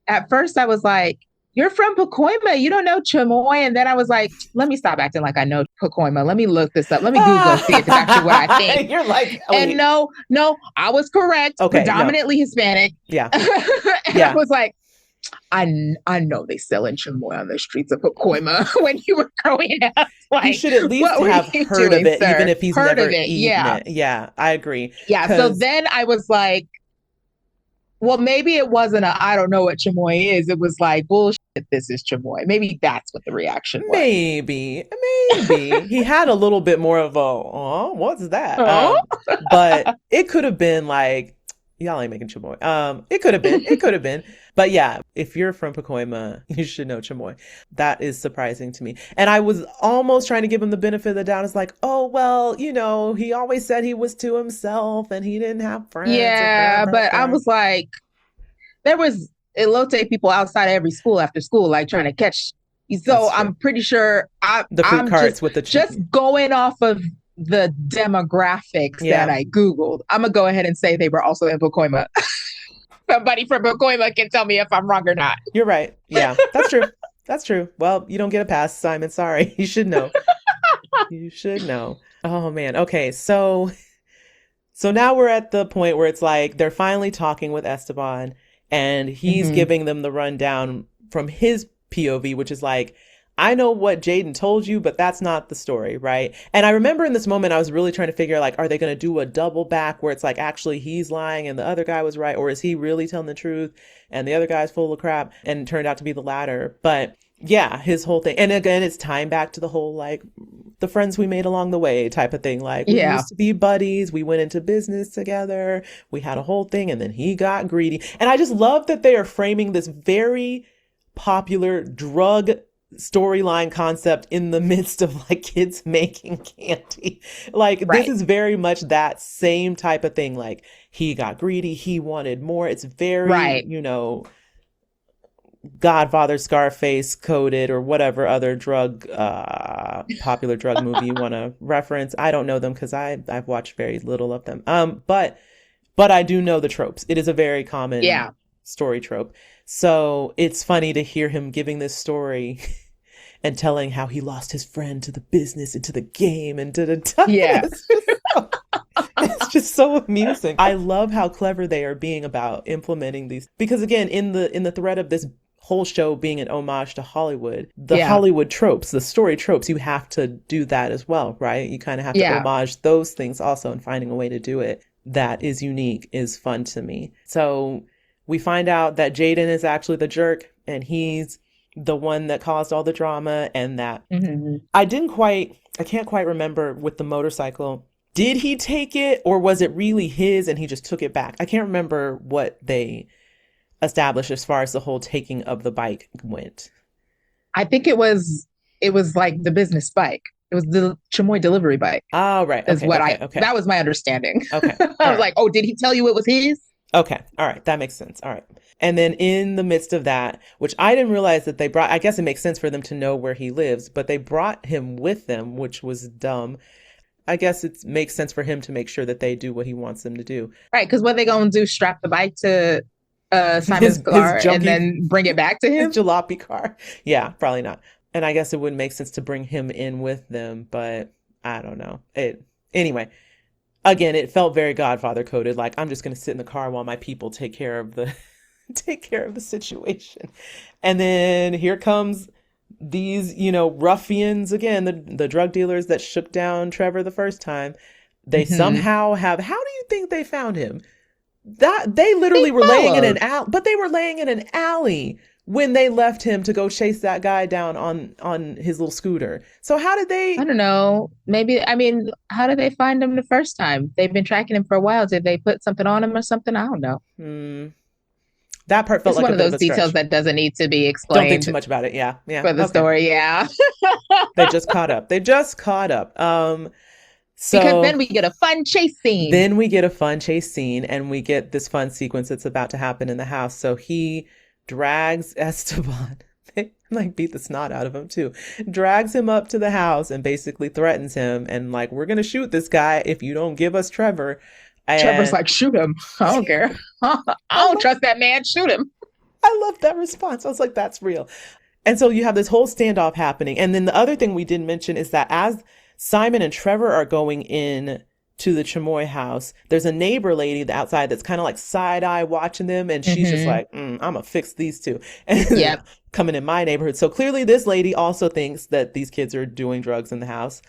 At first I was like, you're from Pacoima, you don't know chamoy. And then I was like, let me stop acting like I know Pacoima. Let me look this up. Let me Google see if it's actually what I think. You're like, and no, I was correct. Okay, predominantly Hispanic. Yeah. I was like, I know they sell in chamoy on the streets of Pacoima when you were growing up. Like, you should at least have heard of it, even if he's never eaten it. Yeah, I agree. Yeah, so then I was like, well, maybe it wasn't I don't know what chamoy is. It was like, bullshit, this is chamoy. Maybe that's what the reaction was. Maybe. He had a little bit more of a, what's that? But it could have been like, y'all ain't making chamoy. It could have been. But yeah, if you're from Pacoima, you should know chamoy. That is surprising to me. And I was almost trying to give him the benefit of the doubt. It's like, oh, well, he always said he was to himself and he didn't have friends. Yeah, but I was like, there was elote people outside every school after school, like trying to catch. So I'm pretty sure the food carts with the just going off of the demographics that I Googled. I'm going to go ahead and say they were also in Pacoima. Somebody from Pacoima can tell me if I'm wrong or not. You're right. Yeah, that's true. That's true. Well, you don't get a pass, Simon. Sorry. You should know. You should know. Oh, man. Okay. So now we're at the point where it's like they're finally talking with Esteban and he's giving them the rundown from his POV, which is like, I know what Jaden told you, but that's not the story, right? And I remember in this moment, I was really trying to figure like, are they going to do a double back where it's like, actually he's lying and the other guy was right? Or is he really telling the truth and the other guy's full of crap? And it turned out to be the latter. But yeah, his whole thing. And again, it's tying back to the whole, like, the friends we made along the way type of thing. Like, we used to be buddies. We went into business together. We had a whole thing. And then he got greedy. And I just love that they are framing this very popular drug storyline concept in the midst of like kids making candy. Like this is very much that same type of thing. Like he got greedy, he wanted more. It's very, Godfather, Scarface coded, or whatever other drug, popular drug movie you want to reference. I don't know them because I've watched very little of them. But I do know the tropes. It is a very common story trope. So it's funny to hear him giving this story and telling how he lost his friend to the business and to the game and it's just so amusing. I love how clever they are being about implementing these, because again, in the thread of this whole show being an homage to Hollywood, the Yeah. Hollywood tropes, the story tropes, you have to do that as well, right? You kind of have to Yeah. homage those things also, and finding a way to do it that is unique is fun to me. So we find out that Jaden is actually the jerk, and he's the one that caused all the drama, and that Mhm. I can't quite remember with the motorcycle. Did he take it, or was it really his and he just took it back? I can't remember what they established as far as the whole taking of the bike went. I think it was like the business bike. It was the chamoy delivery bike. Oh, right. Is Okay. what Okay. Okay. that was my understanding. Okay. I All was right. like, oh, did he tell you it was his? Okay. All right. That makes sense. All right. And then in the midst of that, which I didn't realize that they brought, I guess it makes sense for them to know where he lives, but they brought him with them, which was dumb. I guess it makes sense for him to make sure that they do what he wants them to do. Right, because what they gonna do? Strap the bike to Simon's His car and junkie, then bring it back to his him? jalopy car. Yeah, probably not. And I guess it wouldn't make sense to bring him in with them, but I don't know. Anyway, again, it felt very Godfather coded. Like, I'm just going to sit in the car while my people take care of the take care of the situation. And then here comes these, ruffians again, the drug dealers that shook down Trevor the first time. They Mhm. somehow have, how do you think they found him? That they They literally were laying in an followed. alley, but they were laying in an alley when they left him to go chase that guy down on his little scooter. So how did I they? don't know. Maybe, I mean, how did they find him the first time? They've been tracking him for a while. Did they put something on him or something? I don't know. Hmm, that part felt It's like one a of bit of those a details stretch. that doesn't need to be Don't think too explained much about it. Yeah, yeah. for the Okay. story. Yeah. They just caught up. They just caught up. Because So then we get a fun chase scene. then we get a fun chase scene, and we get this fun sequence that's about to happen in the house. So he drags Esteban, they like beat the snot out of him too, drags him up to the house and basically threatens him and like, we're going to shoot this guy if you don't give us Trevor. Trevor's And like, shoot him. I don't care. I I don't love, trust that man. Shoot him. I love that response. I was like, that's real. And so you have this whole standoff happening. And then the other thing we didn't mention is that as Simon and Trevor are going in to the Chamoy house, there's a neighbor lady outside that's kind of like side eye watching them. And she's just Hmm. like, I'm going to fix these two. And Yep. coming in my neighborhood. So clearly this lady also thinks that these kids are doing drugs in the house.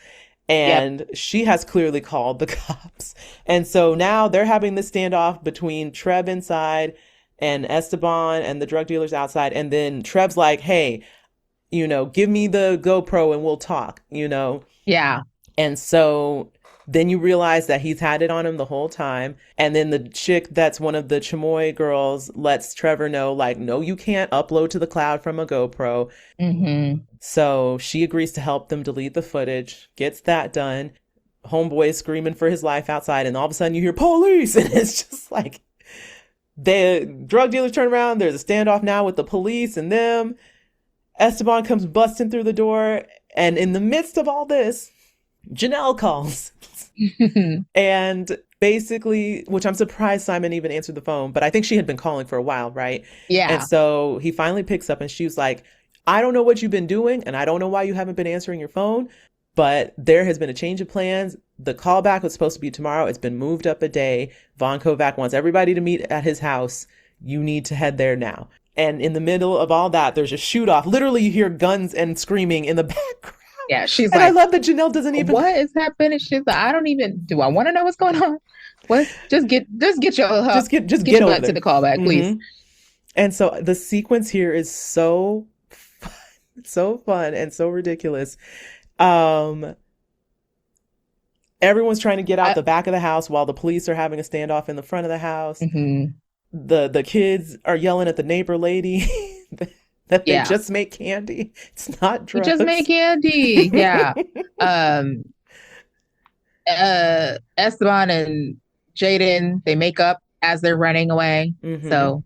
Yep. And she has clearly called the cops. And so now they're having this standoff between Trev inside and Esteban and the drug dealers outside. And then Trev's like, hey, give me the GoPro and we'll talk. Yeah. And so then you realize that he's had it on him the whole time. And then the chick that's one of the Chamoy girls lets Trevor know, like, no, you can't upload to the cloud from a GoPro. Hmm. So she agrees to help them delete the footage, gets that done. Homeboy is screaming for his life outside, and all of a sudden you hear police. And it's just like, the drug dealers turn around. There's a standoff now with the police and them. Esteban comes busting through the door. And in the midst of all this, Janelle calls. And basically, which I'm surprised Simon even answered the phone, but I think she had been calling for a while, right? And Yeah. so he finally picks up and she was like, I don't know what you've been doing and I don't know why you haven't been answering your phone, but there has been a change of plans. The callback was supposed to be tomorrow. It's been moved up a day. Von Kovak wants everybody to meet at his house. You need to head there now. And in the middle of all that, there's a shoot off. Literally, you hear guns and screaming in the background. Yeah. She's And I like, love that Janelle doesn't even what is happening? She's like, I don't even, do I want to know what's going on? What? Just get just get get your over butt to there. the callback, please. Hmm. And so the sequence here is so fun and so ridiculous. Um, Everyone's trying to get out I, the back of the house while the police are having a standoff in the front of the house. hmm. The kids are yelling at the neighbor lady that they Yeah. just make candy. It's not We just make drugs. candy. Yeah. Um, Esteban and Jaden, they make up as they're running away. Hmm. So,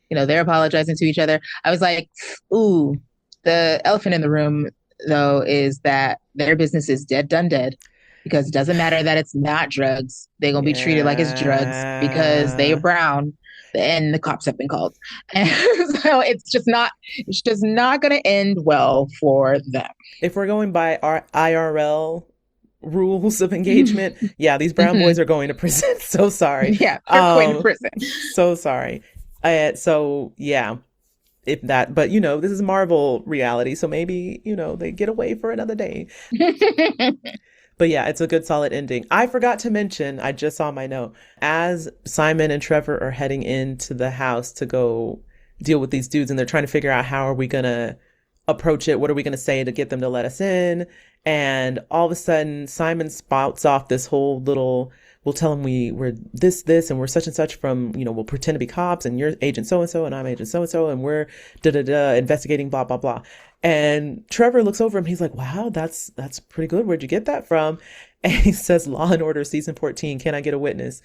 they're apologizing to each other. I was like, ooh, the elephant in the room, though, is that their business is dead, done, dead. Because it doesn't matter that it's not drugs. They're going to be treated like it's drugs because they are Yeah. brown and the cops have been called. And so it's just not going to end well for them. If we're going by our IRL rules of engagement. Yeah, these brown boys are going to prison. So sorry. Yeah, they're going to prison. So sorry. So yeah, if that, but this is Marvel reality, so maybe they get away for another day. But yeah, it's a good solid ending. I forgot to mention, I just saw my note, as Simon and Trevor are heading into the house to go deal with these dudes, and they're trying to figure out how are we gonna approach it, what are we gonna say to get them to let us in. And all of a sudden Simon spouts off this whole little, we'll tell them we're this, and we're such and such from, we'll pretend to be cops, and you're agent so-and-so, and I'm agent so-and-so, and we're investigating blah, blah, blah. And Trevor looks over him. He's like, wow, that's pretty good. Where'd you get that from? And he says, Law and Order season 14. Can I get a witness?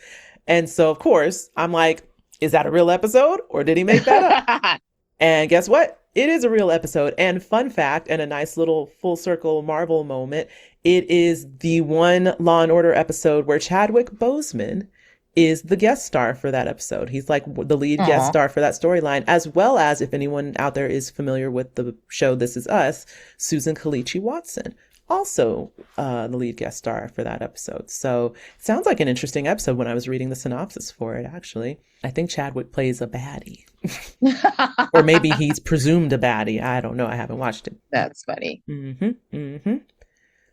And so, of course, I'm like, is that a real episode or did he make that up? And guess what? It is a real episode. And fun fact, and a nice little full circle Marvel moment, it is the one Law and Order episode where Chadwick Boseman is the guest star for that episode. He's like the lead guest star for that storyline, as well as, if anyone out there is familiar with the show This Is Us, Susan Kalichi Watson, also the lead guest star for that episode. So it sounds like an interesting episode when I was reading the synopsis for it, actually. I think Chadwick plays a baddie. Or maybe he's presumed a baddie. I don't know. I haven't watched it. That's funny.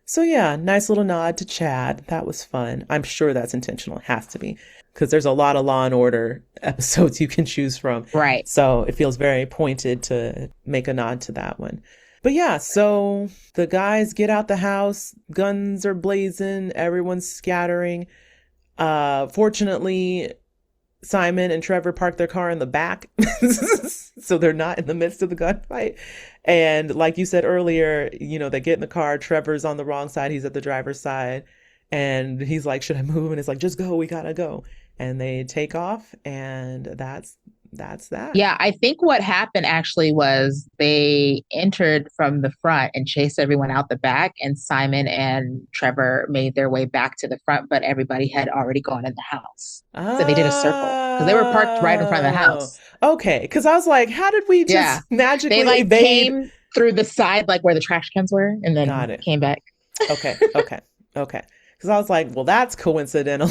So yeah, nice little nod to Chad. That was fun. I'm sure that's intentional. It has to be. Because there's a lot of Law and Order episodes you can choose from. Right. So it feels very pointed to make a nod to that one. But yeah, so the guys get out the house. Guns are blazing. Everyone's scattering. Fortunately, Simon and Trevor park their car in the back. So they're not in the midst of the gunfight. And like you said earlier, they get in the car. Trevor's on the wrong side. He's at the driver's side. And he's like, should I move? And it's like, just go. We got to go. And they take off. And that's that. Yeah, I think what happened actually was they entered from the front and chased everyone out the back. And Simon and Trevor made their way back to the front, but everybody had already gone in the house. So they did a circle because they were parked right in front of the house. Okay, because I was like, how did we just magically they evade? Came through the side, like where the trash cans were, and then came back. Okay. Because I was like, well, that's coincidental.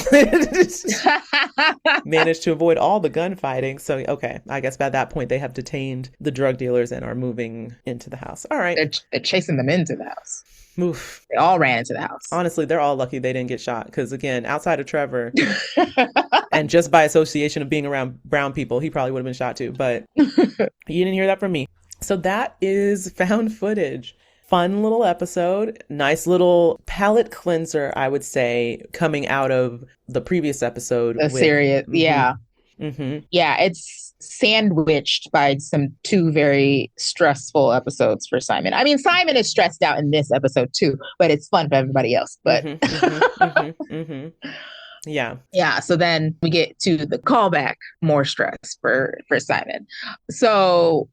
Managed to avoid all the gunfighting. So, okay, I guess by that point, they have detained the drug dealers and are moving into the house. All right. They're chasing them into the house. Move. They all ran into the house. Honestly, they're all lucky they didn't get shot. Because, again, outside of Trevor, and just by association of being around brown people, he probably would have been shot too. But you didn't hear that from me. So that is found footage. Fun little episode. Nice little palate cleanser, I would say, coming out of the previous episode. Serious. Yeah. Mm-hmm. Yeah, it's sandwiched by two very stressful episodes for Simon. I mean, Simon is stressed out in this episode too, but it's fun for everybody else. But Yeah. So then we get to the callback, more stress for Simon. So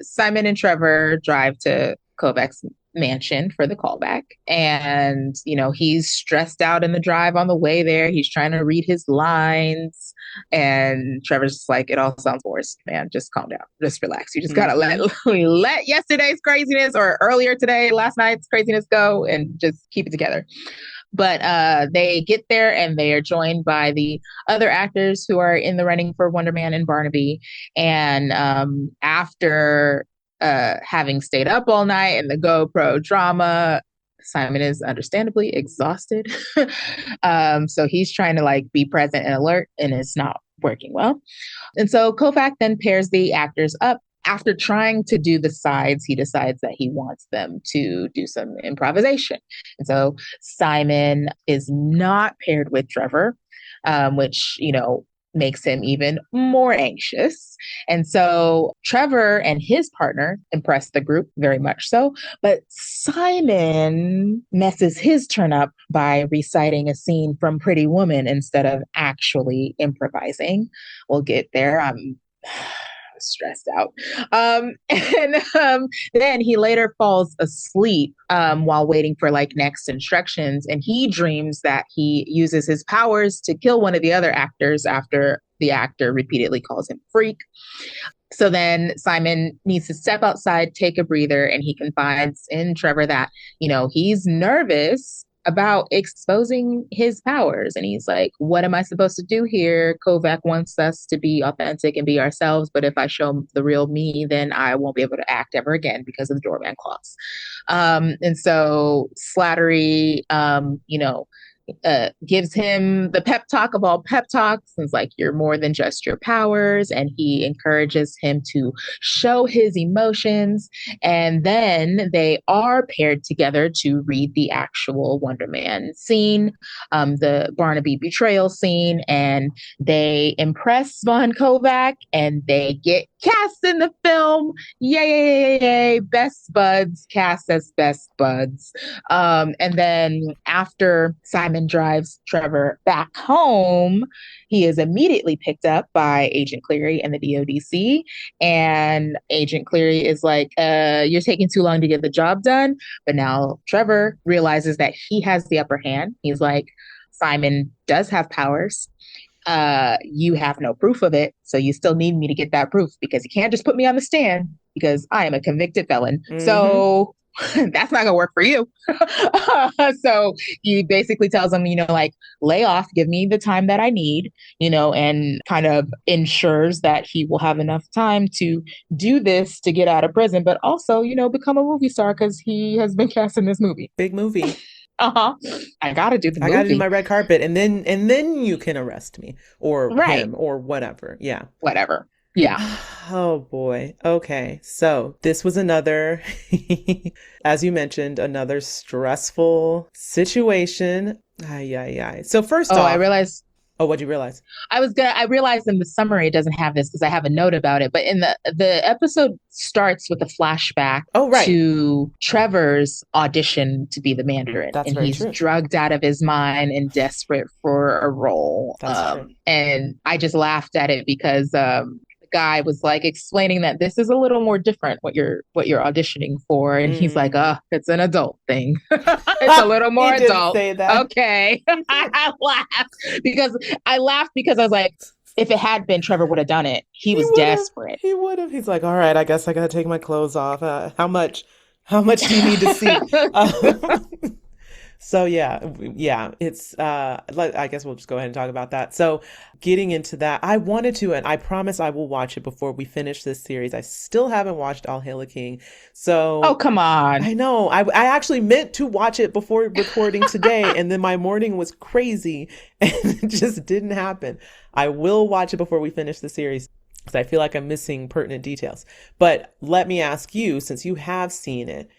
Simon and Trevor drive to Kovak's mansion for the callback. And, he's stressed out in the drive on the way there. He's trying to read his lines. And Trevor's just like, it all sounds worse, man. Just calm down. Just relax. You just got to let yesterday's craziness or earlier today, last night's craziness go and just keep it together. But they get there and they are joined by the other actors who are in the running for Wonder Man and Barnaby. And after having stayed up all night and the GoPro drama, Simon is understandably exhausted. So he's trying to be present and alert, and it's not working well. And so Kovak then pairs the actors up. After trying to do the sides, he decides that he wants them to do some improvisation. And so Simon is not paired with Trevor, which, makes him even more anxious. And so Trevor and his partner impress the group very much so, but Simon messes his turn up by reciting a scene from Pretty Woman instead of actually improvising. We'll get there. I'm stressed out. Then he later falls asleep while waiting for next instructions. And he dreams that he uses his powers to kill one of the other actors after the actor repeatedly calls him freak. So then Simon needs to step outside, take a breather, and he confides in Trevor that, he's nervous about exposing his powers. And he's like, what am I supposed to do here? Kovak wants us to be authentic and be ourselves. But if I show the real me, then I won't be able to act ever again because of the doorman clause. And so Slattery, gives him the pep talk of all pep talks and is like, you're more than just your powers. And he encourages him to show his emotions. And then they are paired together to read the actual Wonder Man scene, the Barnaby betrayal scene. And they impress Von Kovac and they get cast in the film. Yay, yay, yay, yay. Best buds, cast as best buds. And then after Simon drives Trevor back home, he is immediately picked up by Agent Cleary and the DODC. And Agent Cleary is like, you're taking too long to get the job done. But now Trevor realizes that he has the upper hand. He's like, Simon does have powers. You have no proof of it. So you still need me to get that proof because you can't just put me on the stand because I am a convicted felon. So that's not gonna work for you. So he basically tells him, like, lay off, give me the time that I need, and kind of ensures that he will have enough time to do this to get out of prison, but also, become a movie star because he has been cast in this movie. Big movie. I gotta do the movie. I gotta do my red carpet, and then you can arrest me or him or whatever. Yeah. Whatever. Yeah. Oh boy. Okay. So this was another, as you mentioned, another stressful situation. So first off, I realized. Oh, what'd you realize? I realized in the summary it doesn't have this because I have a note about it. But in the episode starts with a flashback to Trevor's audition to be the Mandarin. That's and very he's true. Drugged out of his mind and desperate for a role. That's true. And I just laughed at it because guy was like explaining that this is a little more different what you're auditioning for, and he's like, it's an adult thing. It's a little more adult. Say that. Okay. I laughed because I was like, if it had been, Trevor would have done it. He was desperate. He would have. He's like, all right, I guess I gotta take my clothes off. How much do you need to see? So yeah, it's, I guess we'll just go ahead and talk about that. So getting into that, I wanted to, and I promise I will watch it before we finish this series. I still haven't watched All Hail the King. So. Oh, come on. I know. I actually meant to watch it before recording today, and then my morning was crazy and it just didn't happen. I will watch it before we finish the series because I feel like I'm missing pertinent details. But let me ask you, since you have seen it,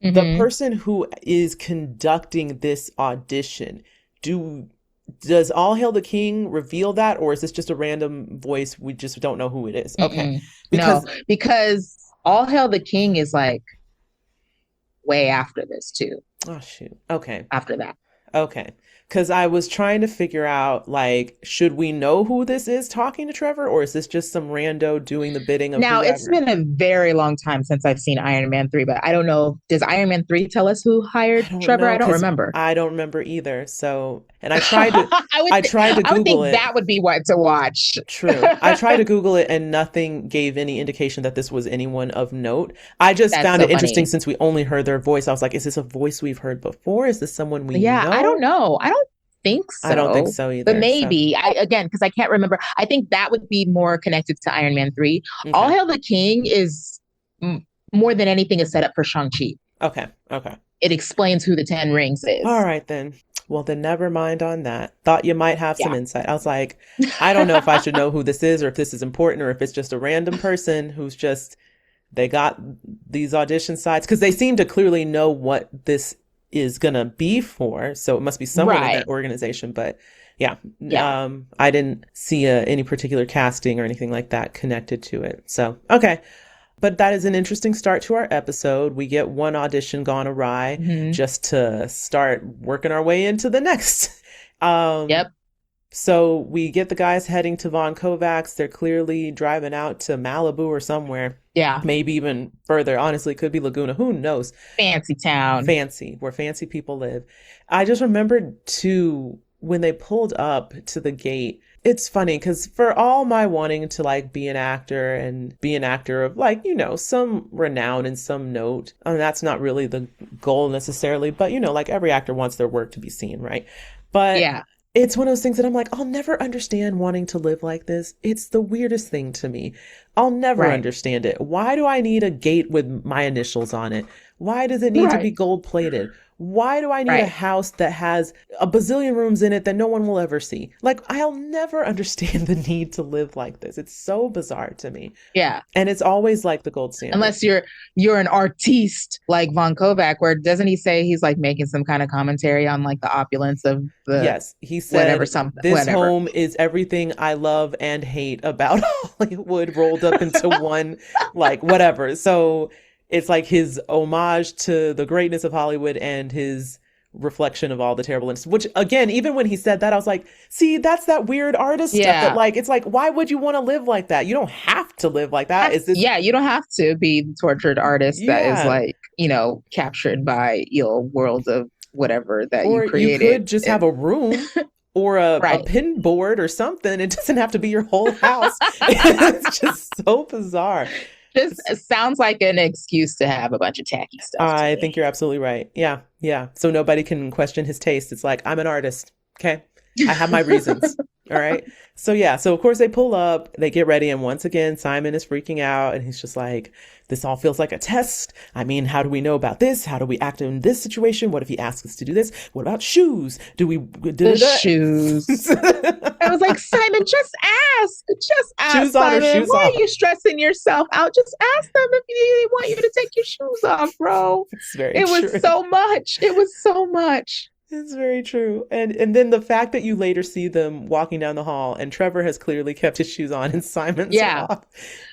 the person who is conducting this audition, does All Hail the King reveal that, or is this just a random voice? We just don't know who it is. Okay. Because All Hail the King is like way after this too. Oh, shoot. Okay. After that. Okay. Because I was trying to figure out, like, should we know who this is talking to Trevor, or is this just some rando doing the bidding of Now, whoever? It's been a very long time since I've seen Iron Man 3, but I don't know. Does Iron Man 3 tell us who hired Trevor? I don't remember. I don't remember either. So, and I tried to Google I would think it. that would be what to watch. True. I tried to Google it and nothing gave any indication that this was anyone of note. I just found it interesting since we only heard their voice. I was like, is this a voice we've heard before? Is this someone we know? I don't know. I don't think so. I don't think so either. But maybe, because I can't remember. I think that would be more connected to Iron Man 3. Okay. All Hail the King is more than anything a setup for Shang-Chi. Okay. It explains who the 10 Rings is. All right, then. Well, then never mind on that. Thought you might have some insight. I was like, I don't know if I should know who this is or if this is important or if it's just a random person who's just, they got these audition sites because they seem to clearly know what this is gonna be for, so it must be someone in that organization. But I didn't see any particular casting or anything like that connected to it. So okay, but that is an interesting start to our episode. We get one audition gone awry just to start working our way into the next. So we get the guys heading to Von Kovac's. They're clearly driving out to Malibu or somewhere. Yeah. Maybe even further. Honestly, it could be Laguna. Who knows? Fancy town. Fancy, where fancy people live. I just remembered too, when they pulled up to the gate, it's funny because for all my wanting to like be an actor and be an actor of like, some renown and some note, I mean, that's not really the goal necessarily, but like every actor wants their work to be seen, right? But Yeah. it's one of those things that I'm like, I'll never understand wanting to live like this. It's the weirdest thing to me. I'll never Right. understand it. Why do I need a gate with my initials on it? Why does it need to be Right. gold plated? Why do I need a Right. house that has a bazillion rooms in it that no one will ever see? Like, I'll never understand the need to live like this. It's so bizarre to me. Yeah. And it's always like the gold standard. Unless you're an artiste like Von Kovak, where doesn't he say he's like making some kind of commentary on like the opulence of the Yes, he said, this whatever. home is everything I love and hate about Hollywood rolled up into one, like, whatever. So it's like his homage to the greatness of Hollywood and his reflection of all the terribleness, which again, even when he said that, I was like, see, that's that weird artist stuff that like, it's like, why would you want to live like that? You don't have to live like that. Is this? Yeah, you don't have to be the tortured artist that is like, captured by world of whatever that or you created. You could just have a room or a right. pin board or something. It doesn't have to be your whole house. It's just so bizarre. Just sounds like an excuse to have a bunch of tacky stuff. I think you're absolutely right. Yeah. Yeah. So nobody can question his taste. It's like, I'm an artist. Okay. I have my reasons. All right. So yeah. So of course they pull up, they get ready. And once again, Simon is freaking out and he's just like, this all feels like a test. I mean, how do we know about this? How do we act in this situation? What if he asks us to do this? What about shoes? Do we the shoes? I was like, Simon, just ask. Just ask. Shoes Simon. On or shoes Why off? Are you stressing yourself out? Just ask them if they want you to take your shoes off, bro. It's very it true. Was so much. It was so much. It's very true. And then the fact that you later see them walking down the hall and Trevor has clearly kept his shoes on and Simon's off.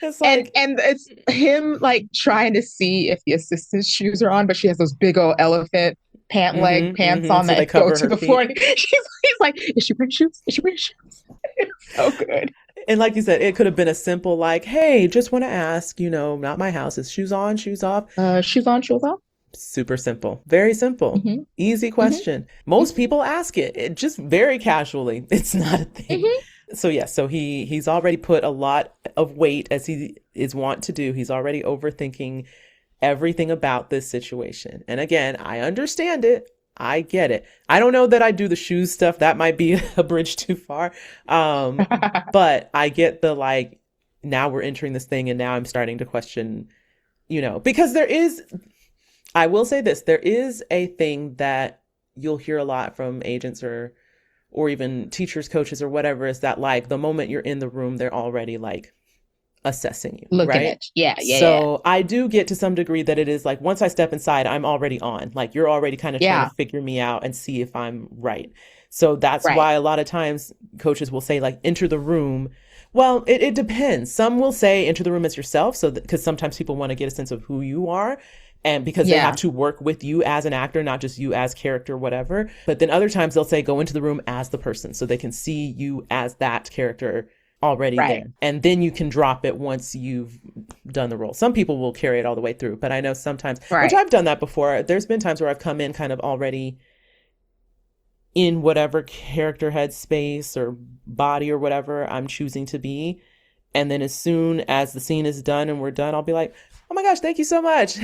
It's like, and it's him like trying to see if the assistant's shoes are on, but she has those big old elephant leg pants on so that go to the floor. He's like, is she wearing shoes? Is she wearing shoes? It's so good. And like you said, it could have been a simple like, hey, just want to ask, not my house. Is shoes on, shoes off? Shoes on, shoes off. Super simple. Very simple. Easy question. Most people ask it just very casually. It's not a thing. So yeah, so he's already put a lot of weight, as he is wont to do. He's already overthinking everything about this situation. And again, I understand it. I get it. I don't know that I do the shoes stuff. That might be a bridge too far. But I get the like, now we're entering this thing and now I'm starting to question, because I will say this, there is a thing that you'll hear a lot from agents or even teachers, coaches or whatever, is that like the moment you're in the room, they're already like assessing you. Looking right? at you. Yeah. So I do get to some degree that it is like, once I step inside, I'm already on. Like you're already kind of trying to figure me out and see if I'm right. So that's why a lot of times coaches will say like, enter the room. Well, it depends. Some will say enter the room as yourself. So because sometimes people want to get a sense of who you are. And because they have to work with you as an actor, not just you as character, whatever. But then other times they'll say, go into the room as the person so they can see you as that character already there. And then you can drop it once you've done the role. Some people will carry it all the way through. But I know sometimes, which I've done that before. There's been times where I've come in kind of already in whatever character head space or body or whatever I'm choosing to be. And then as soon as the scene is done and we're done, I'll be like, oh my gosh, thank you so much.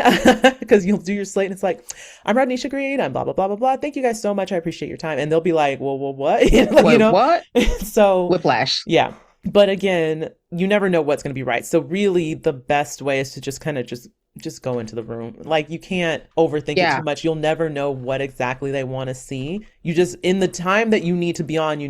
Because you'll do your slate and it's like, I'm Rodnesha Green. I'm blah, blah, blah, blah, blah. Thank you guys so much. I appreciate your time. And they'll be like, well, what? What? So whiplash. Yeah. But again, you never know what's going to be right. So really the best way is to just kind of just go into the room. Like you can't overthink it too much. You'll never know what exactly they want to see. You just, in the time that you need to be on,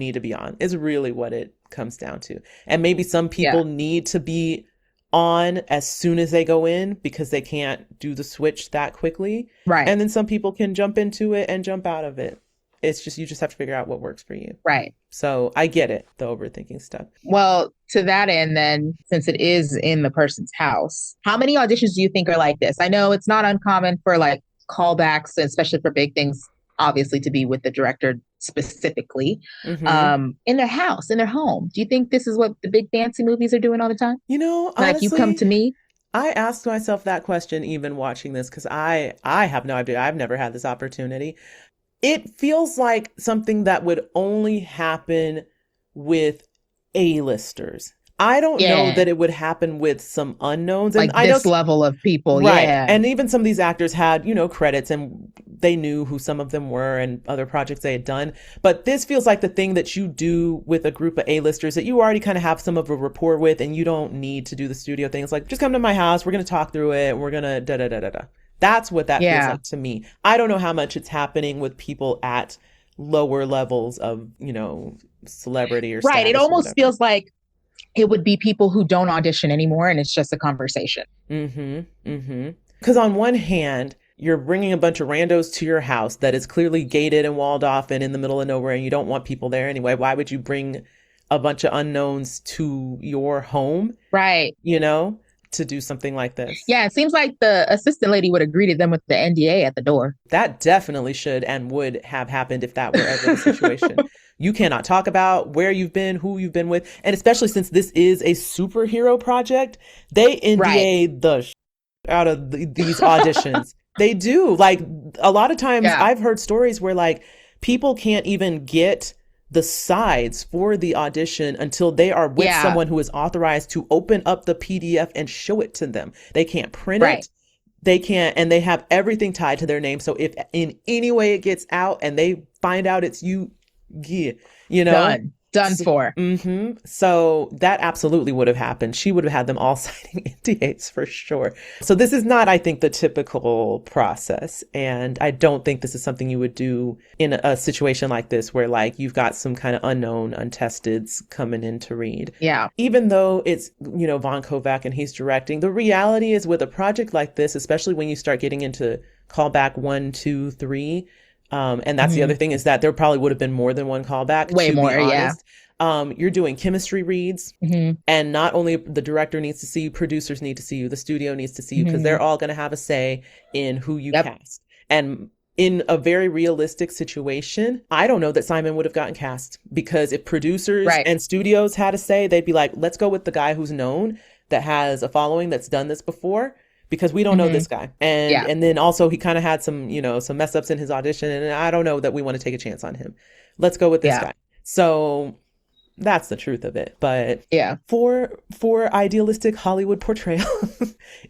is really what it comes down to. And maybe some people need to be on as soon as they go in because they can't do the switch that quickly. Right. And then some people can jump into it and jump out of it. It's just, you just have to figure out what works for you. Right. So I get it, the overthinking stuff. Well, to that end, then, since it is in the person's house, how many auditions do you think are like this? I know it's not uncommon for like callbacks, especially for big things, obviously, to be with the director specifically, in their house, in their home. Do you think this is what the big fancy movies are doing all the time? Honestly, like you come to me. I asked myself that question even watching this because I have no idea. I've never had this opportunity. It feels like something that would only happen with A-listers. I don't know Yeah. that it would happen with some unknowns. And Like I know, this level of people. right. Yeah. And even some of these actors had, credits and they knew who some of them were and other projects they had done. But this feels like the thing that you do with a group of A-listers that you already kind of have some of a rapport with, and you don't need to do the studio things. Like, just come to my house. We're going to talk through it. We're going to da da da da da. That's what that feels Yeah. like to me. I don't know how much it's happening with people at lower levels of, celebrity or Right. It status or almost whatever. feels like it would be people who don't audition anymore and it's just a conversation. Mm-hmm. Mm-hmm. Because on one hand, you're bringing a bunch of randos to your house that is clearly gated and walled off and in the middle of nowhere, and you don't want people there anyway. Why would you bring a bunch of unknowns to your home, Right. to do something like this? Yeah. It seems like the assistant lady would have greeted them with the NDA at the door. That definitely should and would have happened if that were ever the situation. You cannot talk about where you've been, who you've been with, and especially since this is a superhero project, they Right. NDA the out of these auditions. They do. Like, a lot of times Yeah. I've heard stories where like people can't even get the sides for the audition until they are with Yeah. someone who is authorized to open up the PDF and show it to them. They can't print Right. it. They can't, and they have everything tied to their name. So if in any way it gets out and they find out it's you, yeah, you know? Done. Done for. So that absolutely would have happened. She would have had them all signing NDAs for sure. So this is not, I think, the typical process. And I don't think this is something you would do in a situation like this where like you've got some kind of unknown, untesteds coming in to read. Yeah. Even though it's, Von Kovak and he's directing, the reality is with a project like this, especially when you start getting into Callback 1, 2, 3, and that's the other thing is that there probably would have been more than one callback, Way to more. be Yeah. honest. You're doing chemistry reads, and not only the director needs to see you, producers need to see you, the studio needs to see you, because they're all going to have a say in who you Yep. cast. And in a very realistic situation, I don't know that Simon would have gotten cast, because if producers Right. and studios had a say, they'd be like, let's go with the guy who's known, that has a following, that's done this before, because we don't know this guy. And Yeah. and then also he kind of had some, some mess ups in his audition, and I don't know that we want to take a chance on him. Let's go with this Yeah. guy. So that's the truth of it. But Yeah. for idealistic Hollywood portrayal,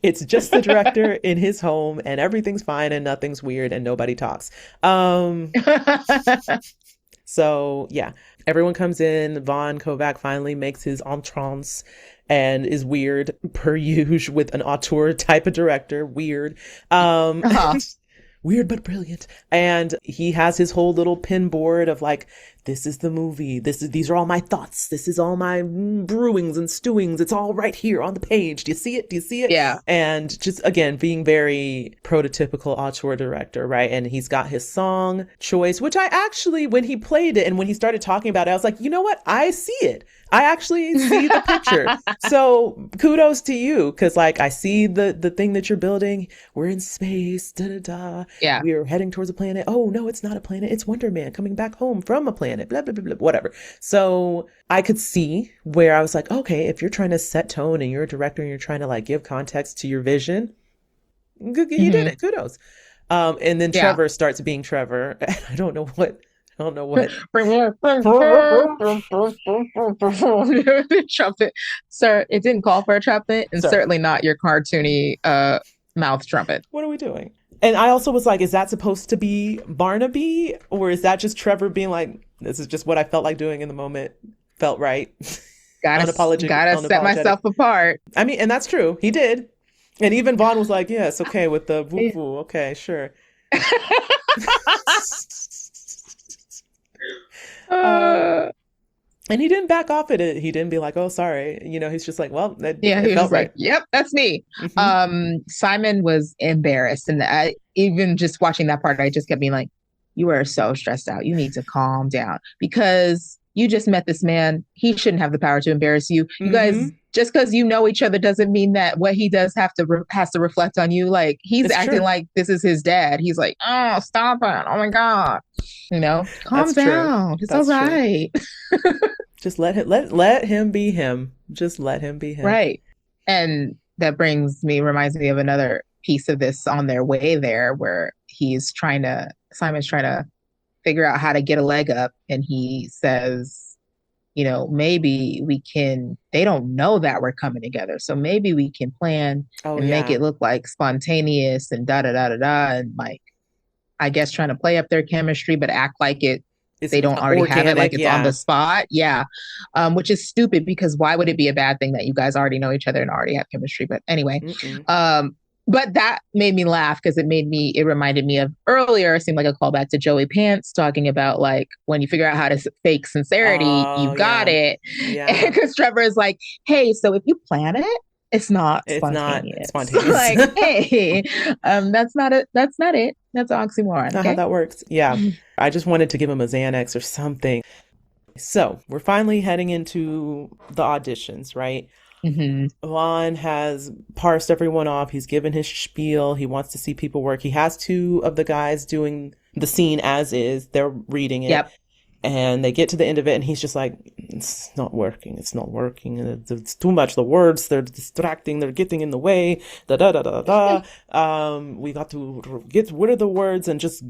it's just the director in his home and everything's fine and nothing's weird and nobody talks. So yeah, everyone comes in. Von Kovak finally makes his entrance and is weird per usual with an auteur type of director. Weird. Weird but brilliant. And he has his whole little pin board of like, this is the movie. These are all my thoughts. This is all my brewings and stewings. It's all right here on the page. Do you see it? Do you see it? Yeah. And just again, being very prototypical auteur director, right? And he's got his song choice, which I actually, when he played it and when he started talking about it, I was like, you know what? I see it. I actually see the picture. So kudos to you. Cause like I see the thing that you're building. We're in space. Da da da. Yeah. We're heading towards a planet. Oh no, it's not a planet. It's Wonder Man coming back home from a planet. Blah blah blah blah. Whatever. So I could see where I was like, okay, if you're trying to set tone and you're a director and you're trying to like give context to your vision, you did it. Kudos. And then Trevor starts being Trevor. I don't know what. Trumpet. Sir, it didn't call for a trumpet, and Sir. certainly not your cartoony mouth trumpet. What are we doing? And I also was like, is that supposed to be Barnaby? Or is that just Trevor being like, this is just what I felt like doing in the moment. Felt right. Gotta set myself apart. I mean, and that's true. He did. And even Vaughn was like, yes, okay, with the woo-woo. Okay, sure. And he didn't back off at it. He didn't be like, oh, sorry. He's just like, well, he was felt right. Like, yep, that's me. Simon was embarrassed. And even just watching that part, I just kept being like, you are so stressed out. You need to calm down because you just met this man. He shouldn't have the power to embarrass you. You guys, just because you know each other doesn't mean that what he does has to reflect on you. Like he's acting like this is his dad. He's like, oh, stop it. Oh my God. Calm down. It's all right. Just let him be him. Just let him be him. Right. And that reminds me of another piece of this on their way there where Simon's trying to figure out how to get a leg up. And he says, maybe we can, they don't know that we're coming together. So maybe we can plan Oh and make yeah. it look like spontaneous and da da da da da. And like, I guess trying to play up their chemistry, but act like It's they don't already have it, like organic. it's on the Yeah. spot. Yeah. Which is stupid because why would it be a bad thing that you guys already know each other and already have chemistry? But anyway, Mm-mm. but that made me laugh because it reminded me of earlier, it seemed like a callback to Joey Pants talking about like when you figure out how to fake sincerity, Oh you've got yeah. it. And Yeah. because Trevor is like, hey, so if you plan it, it's not It's not spontaneous. spontaneous. Like, hey, that's not it. That's not it. That's an oxymoron. Not how Okay. that works. Yeah. I just wanted to give him a Xanax or something. So we're finally heading into the auditions, right? Mm-hmm. Lon has parsed everyone off. He's given his spiel. He wants to see people work. He has two of the guys doing the scene as is. They're reading it. Yep. And they get to the end of it, and he's just like, it's not working. It's not working. And it's too much. The words, they're distracting. They're getting in the way. Da da da da da. We got to get rid of the words and just,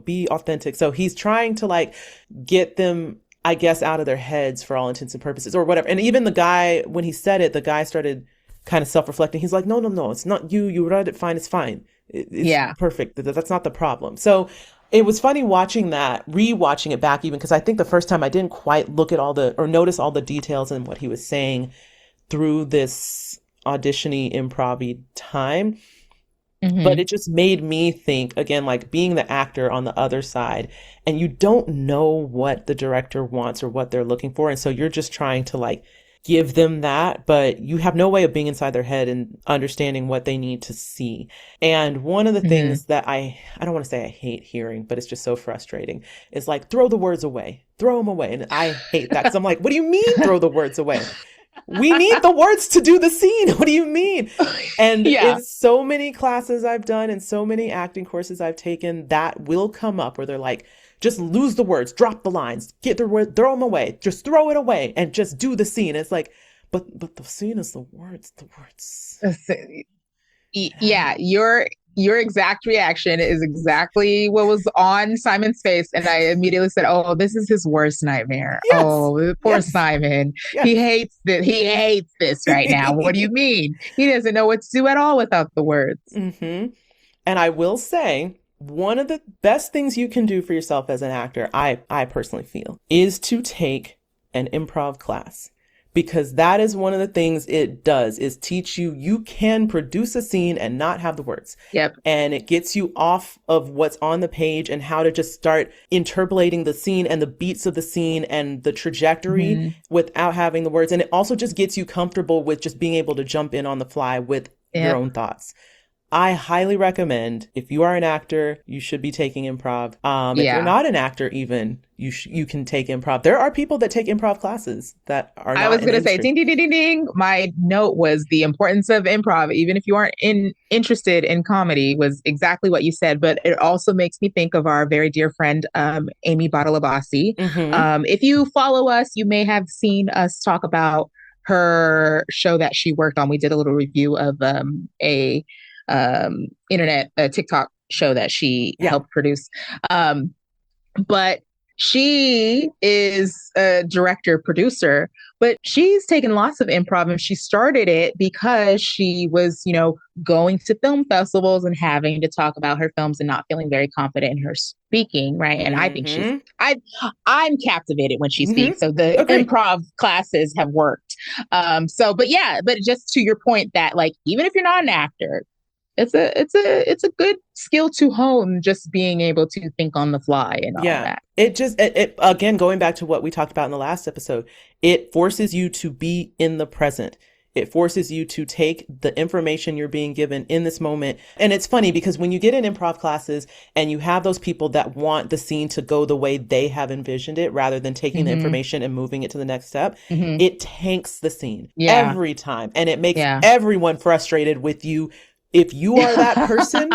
be authentic. So he's trying to like get them, I guess, out of their heads for all intents and purposes or whatever. And even the guy, when he said it, the guy started kind of self-reflecting. He's like, no, no, no, it's not you. You read it fine. It's fine. It's Yeah. perfect. That's not the problem. So it was funny watching that, rewatching it back even, because I think the first time I didn't quite look at or notice all the details and what he was saying through this audition-y, improv-y time. Mm-hmm. But it just made me think, again, like being the actor on the other side, and you don't know what the director wants or what they're looking for. And so you're just trying to like give them that, but you have no way of being inside their head and understanding what they need to see. And one of the things that I don't want to say I hate hearing, but it's just so frustrating, is like, throw the words away, throw them away. And I hate that because I'm like, what do you mean throw the words away? We need the words to do the scene. What do you mean? And in so many classes I've done and so many acting courses I've taken, that will come up where they're like, just lose the words, drop the lines, get the word, throw them away, just throw it away and just do the scene. It's like, but the scene is the words, Yeah, your exact reaction is exactly what was on Simon's face. And I immediately said, oh, this is his worst nightmare. Yes. Oh, poor Simon. Yes. He hates this. He hates this right now. What do you mean? He doesn't know what to do at all without the words. Mm-hmm. And I will say, one of the best things you can do for yourself as an actor, I personally feel, is to take an improv class. Because that is one of the things it does, is teach you can produce a scene and not have the words. Yep. And it gets you off of what's on the page and how to just start interpolating the scene and the beats of the scene and the trajectory without having the words. And it also just gets you comfortable with just being able to jump in on the fly with your own thoughts. I highly recommend, if you are an actor, you should be taking improv. If you're not an actor, even you can take improv. There are people that take improv classes that are not. I was going to say, ding, ding, ding, ding, ding. My note was the importance of improv, even if you aren't interested in comedy, was exactly what you said. But it also makes me think of our very dear friend, Amy Badalabasi. If you follow us, you may have seen us talk about her show that she worked on. We did a little review of a TikTok show that she helped produce. But she is a director producer, but she's taken lots of improv, and she started it because she was, going to film festivals and having to talk about her films and not feeling very confident in her speaking. Right. And I think I'm captivated when she speaks. So the improv classes have worked. But just to your point that like, even if you're not an actor, it's a good skill to hone, just being able to think on the fly and all that. It again, going back to what we talked about in the last episode, it forces you to be in the present. It forces you to take the information you're being given in this moment. And it's funny because when you get in improv classes and you have those people that want the scene to go the way they have envisioned it rather than taking the information and moving it to the next step, it tanks the scene every time. And it makes everyone frustrated with you. If you are that person,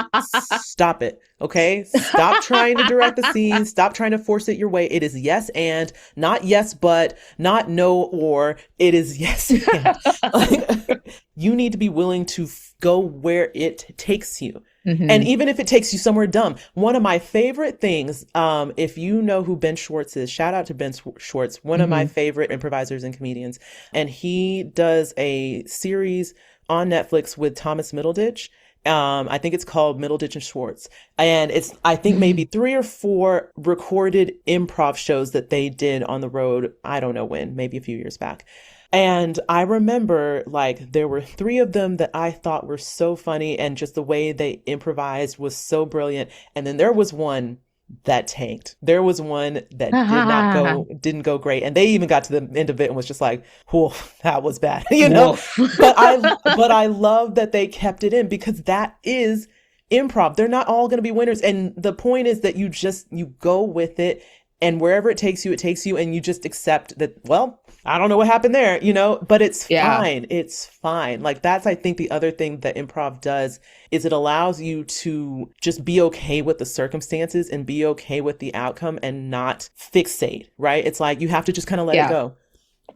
stop it. Okay. Stop trying to direct the scene. Stop trying to force it your way. It is yes and, not yes but, not no or. It is yes and. You need to be willing to go where it takes you. And Hmm. even if it takes you somewhere dumb, one of my favorite things, if you know who Ben Schwartz is, shout out to Ben Schwartz, one of my Hmm. favorite improvisers and comedians. And he does a series on Netflix with Thomas Middleditch. I think it's called Middleditch and Schwartz. And it's, I think maybe 3 or 4 recorded improv shows that they did on the road. I don't know when, maybe a few years back. And I remember like there were 3 of them that I thought were so funny and just the way they improvised was so brilliant. And then there was one that tanked. There was one that didn't go great. And they even got to the end of it and was just like, whew, that was bad, you know? Woof. But I love that they kept it in because that is improv. They're not all going to be winners. And the point is that you go with it and wherever it takes you, and you just accept that, well, I don't know what happened there, you know, but it's Yeah. fine. It's fine. Like that's, I think the other thing that improv does is it allows you to just be okay with the circumstances and be okay with the outcome and not fixate, right? It's like you have to just kind of let it Yeah. go.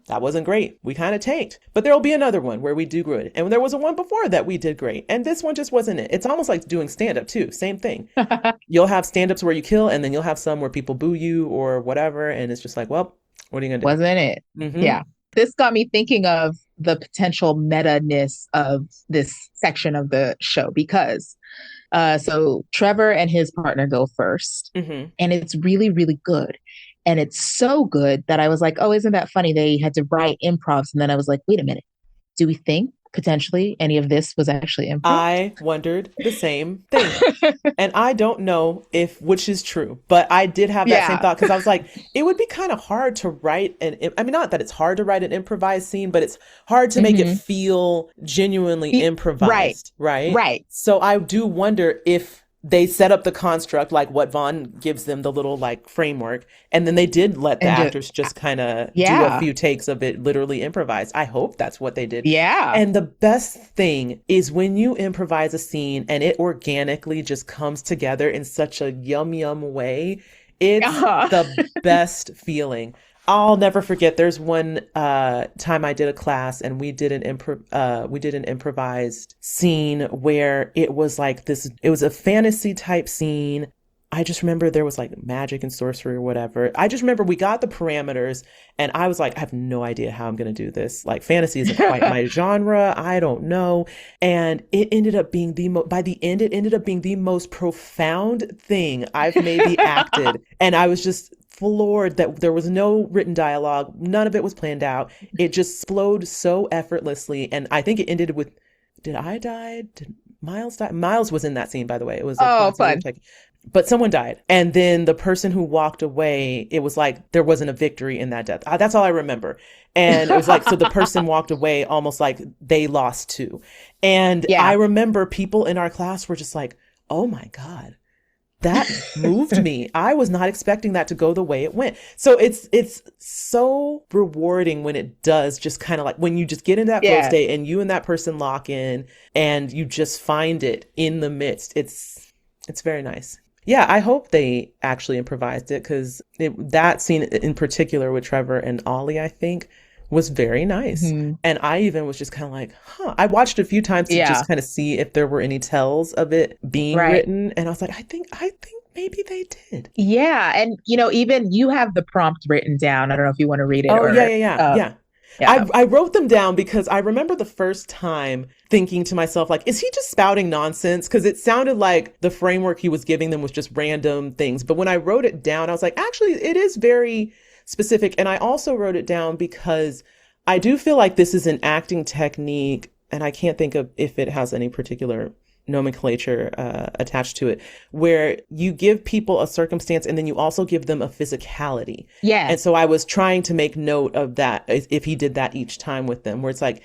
That wasn't great. We kind of tanked, but there'll be another one where we do good. And there was a one before that we did great. And this one just wasn't it. It's almost like doing stand up too. Same thing. You'll have stand ups where you kill and then you'll have some where people boo you or whatever. And it's just like, well, what are you going to Wasn't it? do? Yeah. This got me thinking of the potential meta-ness of this section of the show because so Trevor and his partner go first, Mm-hmm. and it's really, really good. And it's so good that I was like, oh, isn't that funny? They had to write improvs. And then I was like, wait a minute. Do we think potentially any of this was actually improv? I wondered the same thing. And I don't know if which is true, but I did have that same Yeah. thought because I was like, it would be kind of hard to write I mean, not that it's hard to write an improvised scene, but it's hard to make it Hmm. feel genuinely Right. improvised, right? Right. So I do wonder if they set up the construct like what Vaughn gives them the little like framework and then they did let the And actors just kind of do a yeah. few takes of it literally improvised. I hope that's what they did. Yeah. And the best thing is when you improvise a scene and it organically just comes together in such a yum way, it's Uh-huh. the best feeling. I'll never forget. There's one time I did a class and we did an improvised scene where it was like this. It was a fantasy type scene. I just remember there was like magic and sorcery or whatever. I just remember we got the parameters and I was like, I have no idea how I'm going to do this. Like fantasy isn't quite my genre. I don't know. And it ended up being by the end, it ended up being the most profound thing I've maybe acted. And I was just floored that there was no written dialogue. None of it was planned out. It just flowed so effortlessly. And I think it ended with, did I die? Did Miles die? Miles was in that scene, by the way. It was a Oh, class we were fun. taking. But someone died. And then the person who walked away, it was like there wasn't a victory in that death. That's all I remember. And it was like, so the person walked away almost like they lost too. And I Yeah. remember people in our class were just like, oh my God. That moved me. I was not expecting that to go the way it went. So it's so rewarding when it does just kind of like when you just get in that flow Yeah. state and you and that person lock in and you just find it in the midst. It's very nice. Yeah, I hope they actually improvised it because that scene in particular with Trevor and Ollie, I think, was very nice. Hmm. And I even was just kind of like, huh. I watched it a few times to Yeah. just kind of see if there were any tells of it being Right. written. And I was like, I think maybe they did. Yeah. And, even you have the prompt written down. I don't know if you want to read it Oh, yeah, or, yeah, yeah, yeah. yeah. I wrote them down because I remember the first time thinking to myself, like, is he just spouting nonsense? Because it sounded like the framework he was giving them was just random things. But when I wrote it down, I was like, actually, it is very specific. And I also wrote it down because I do feel like this is an acting technique, and I can't think of if it has any particular nomenclature attached to it, where you give people a circumstance and then you also give them a physicality. Yeah. And so I was trying to make note of that if he did that each time with them, where it's like,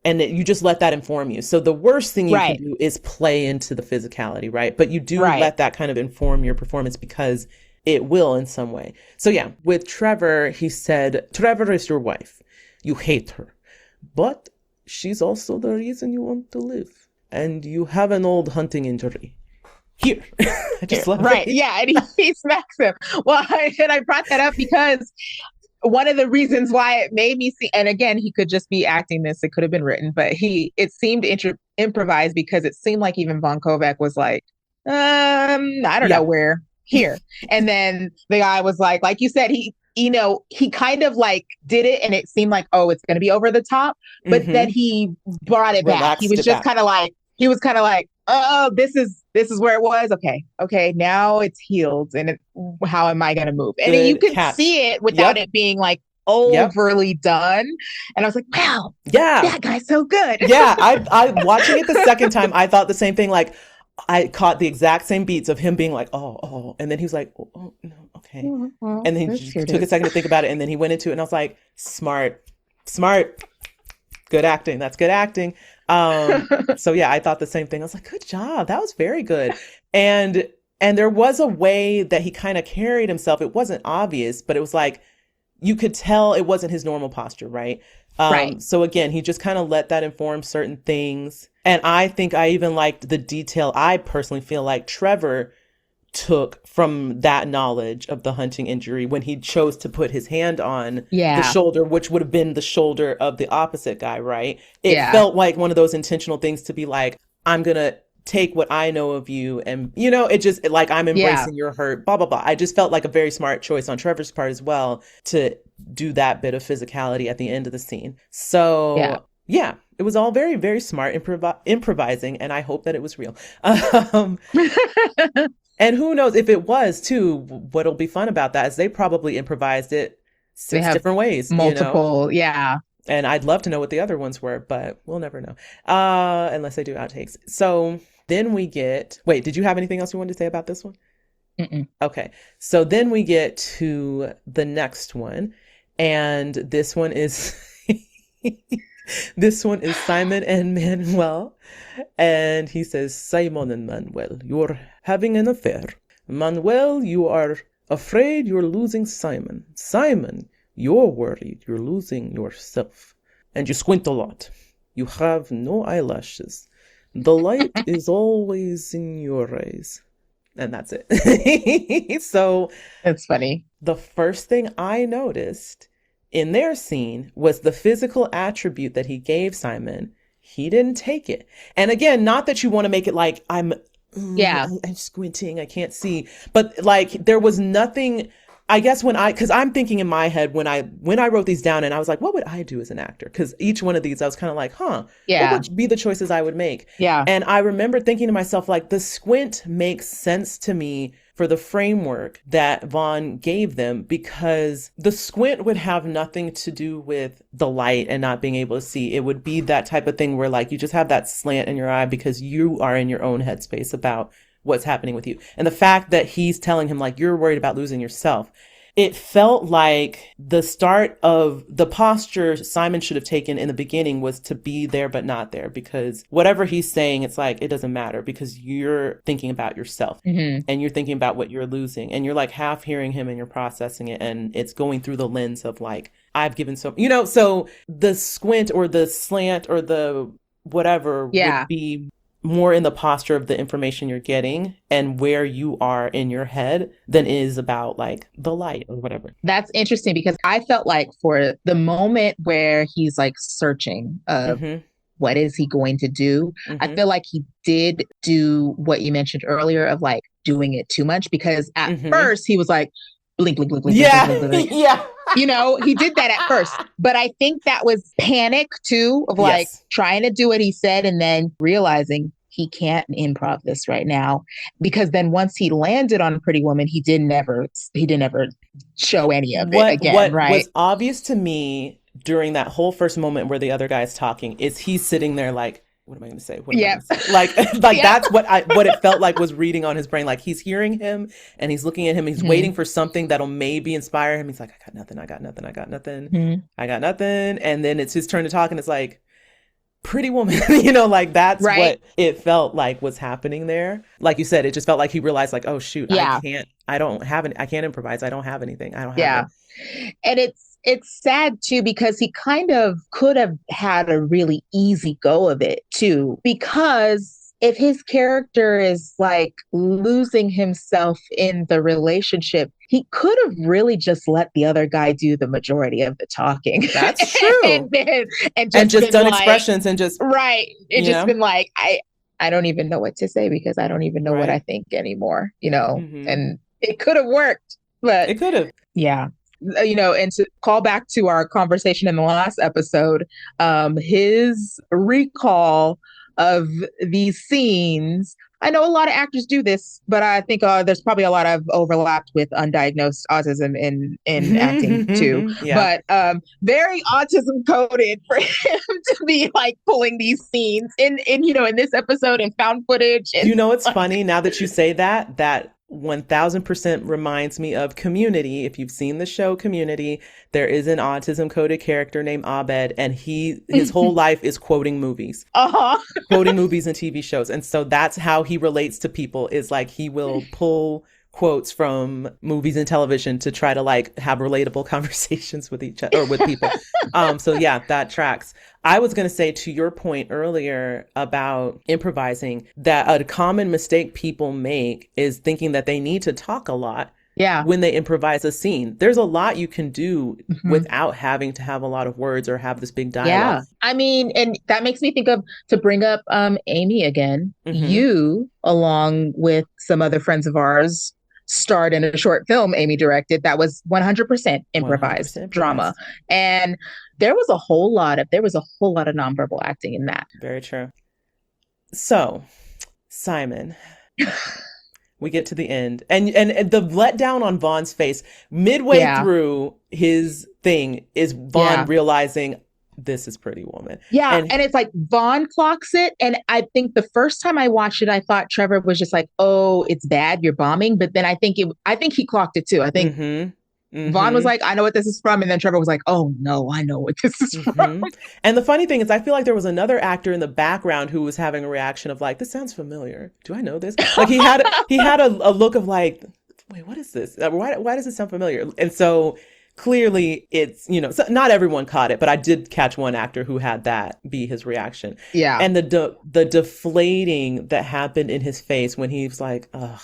and you just let that inform you. So the worst thing you Right. can do is play into the physicality, right? But you do Right. let that kind of inform your performance because it will in some way. So yeah, with Trevor, he said, Trevor is your wife. You hate her, but she's also the reason you want to live. And you have an old hunting injury. Here. I just love Right. it. Yeah. And he smacks him. Well, and I brought that up because one of the reasons why it made me see, and again, he could just be acting this, it could have been written, but it seemed improvise because it seemed like even Von Kovac was like, I don't know Yeah. where here. And then the guy was like you said, he kind of like did it and it seemed like, oh, it's going to be over the top. But then he brought it back. He Relaxed was it just back. kind of like, oh, this is where it was. Okay, now it's healed. And how am I going to move? And then you Good could catch. see it without Yep. it being like Yep. overly done. And I was like, wow, Yeah. that guy's so good. Yeah. I watching it the second time, I thought the same thing. Like I caught the exact same beats of him being like, oh, and then he was like, oh no, okay. Well, And then he here it took a is. second to think about it, and then he went into it, and I was like, smart, good acting. That's good acting. So yeah, I thought the same thing. I was like, good job. That was very good. And there was a way that he kind of carried himself. It wasn't obvious, but it was like you could tell it wasn't his normal posture, right? Right. So again, he just kind of let that inform certain things. And I think I even liked the detail I personally feel like Trevor took from that knowledge of the hunting injury when he chose to put his hand on the Yeah. shoulder, which would have been the shoulder of the opposite guy, right? It Yeah. felt like one of those intentional things to be like, I'm going to take what I know of you and, it just like I'm Yeah. embracing your hurt, blah, blah, blah. I just felt like a very smart choice on Trevor's part as well to do that bit of physicality at the end of the scene. Yeah. So yeah, it was all very, very smart improvising, and I hope that it was real. Um, and who knows if it was too, what'll be fun about that is they probably improvised it They six have different ways. multiple. Yeah. And I'd love to know what the other ones were, but we'll never know. Unless they do outtakes. So then we get, wait, did you have anything else you wanted to say about this one? Mm-mm. Okay. So then we get to the next one. And this one is this one is Simon and Manuel. And he says, Simon and Manuel, you're having an affair. Manuel, you are afraid you're losing Simon. Simon, you're worried you're losing yourself. And you squint a lot. You have no eyelashes. The light is always in your eyes. And that's it. So It's funny. the first thing I noticed in their scene was the physical attribute that he gave Simon. He didn't take it. And again, not that you want to make it like I'm squinting, I can't see. But like there was nothing, I guess because I'm thinking in my head when I wrote these down and I was like, what would I do as an actor? Because each one of these I was kind of like, what would be the choices I would make? Yeah. And I remember thinking to myself, like, the squint makes sense to me for the framework that Vaughn gave them, because the squint would have nothing to do with the light and not being able to see. It would be that type of thing where like you just have that slant in your eye because you are in your own headspace about what's happening with you. And the fact that he's telling him like, you're worried about losing yourself. It felt like the start of the posture Simon should have taken in the beginning was to be there but not there, because whatever he's saying, it's like, it doesn't matter because you're thinking about yourself and you're thinking about what you're losing and you're like half hearing him and you're processing it and it's going through the lens of like, I've given so, so the squint or the slant or the whatever would be more in the posture of the information you're getting and where you are in your head than is about like the light or whatever. That's interesting because I felt like for the moment where he's like searching of what is he going to do, I feel like he did do what you mentioned earlier of like doing it too much, because at first he was like blink, blink, blink, blink, yeah. blink, blink, blink, blink. Yeah. He did that at first, but I think that was panic too, of like trying to do what he said and then realizing he can't improv this right now, because then once he landed on Pretty Woman, he didn't ever show any of it again. What right? was obvious to me during that whole first moment where the other guy's talking is he's sitting there like, what am I going to say? What am I going to say? Like that's what it felt like was reading on his brain. Like he's hearing him and he's looking at him. He's waiting for something that'll maybe inspire him. He's like, I got nothing. I got nothing. I got nothing. I got nothing. And then it's his turn to talk and it's like, Pretty Woman, like that's what it felt like was happening there. Like you said, it just felt like he realized like, oh shoot, I can't improvise. I don't have anything. I don't have it. And it's sad too, because he kind of could have had a really easy go of it too, because if his character is like losing himself in the relationship, he could have really just let the other guy do the majority of the talking. That's and true. then and And just just been done like, expressions and just, right. It you just know, been like, I don't even know what to say because I don't even know what I right. think anymore, Hmm. and it could have worked, but It could have. yeah. And to call back to our conversation in the last episode, his recall of these scenes. I know a lot of actors do this, but I think there's probably a lot of overlap with undiagnosed autism in acting too. Yeah. But very autism coded for him to be like pulling these scenes in this episode and found footage and You know, it's like funny now that you say that, that 1000% reminds me of Community. If you've seen the show Community, there is an autism coded character named Abed, and his whole life is quoting movies. uh-huh. Quoting movies and TV shows. And so that's how he relates to people, is like he will pull quotes from movies and television to try to like have relatable conversations with each other or with people. So yeah, that tracks. I was going to say, to your point earlier about improvising, that a common mistake people make is thinking that they need to talk a lot Yeah. when they improvise a scene. There's a lot you can do Mhm. without having to have a lot of words or have this big dialogue. Yeah. I mean, and that makes me think of to bring up Amy again. Mm-hmm. You, along with some other friends of ours, starred in a short film Amy directed that was 100% improvised 100% drama. improvised. And there was a whole lot of nonverbal acting in that. Very true. So, Simon, we get to the end, and the letdown on Vaughn's face midway Yeah. through his thing is Vaughn Yeah. realizing this is Pretty Woman. Yeah, And and it's like Vaughn clocks it. And I think the first time I watched it, I thought Trevor was just like, "Oh, it's bad, you're bombing." But then I think he clocked it too. I think Vaughn was like, "I know what this is from," and then Trevor was like, "Oh no, I know what this is from." And the funny thing is, I feel like there was another actor in the background who was having a reaction of like, "This sounds familiar. Do I know this?" Like he had a look of like, "Wait, what is this? Why does it sound familiar?" And so clearly it's, so not everyone caught it, but I did catch one actor who had that be his reaction. Yeah. And the deflating that happened in his face when he was like, ugh,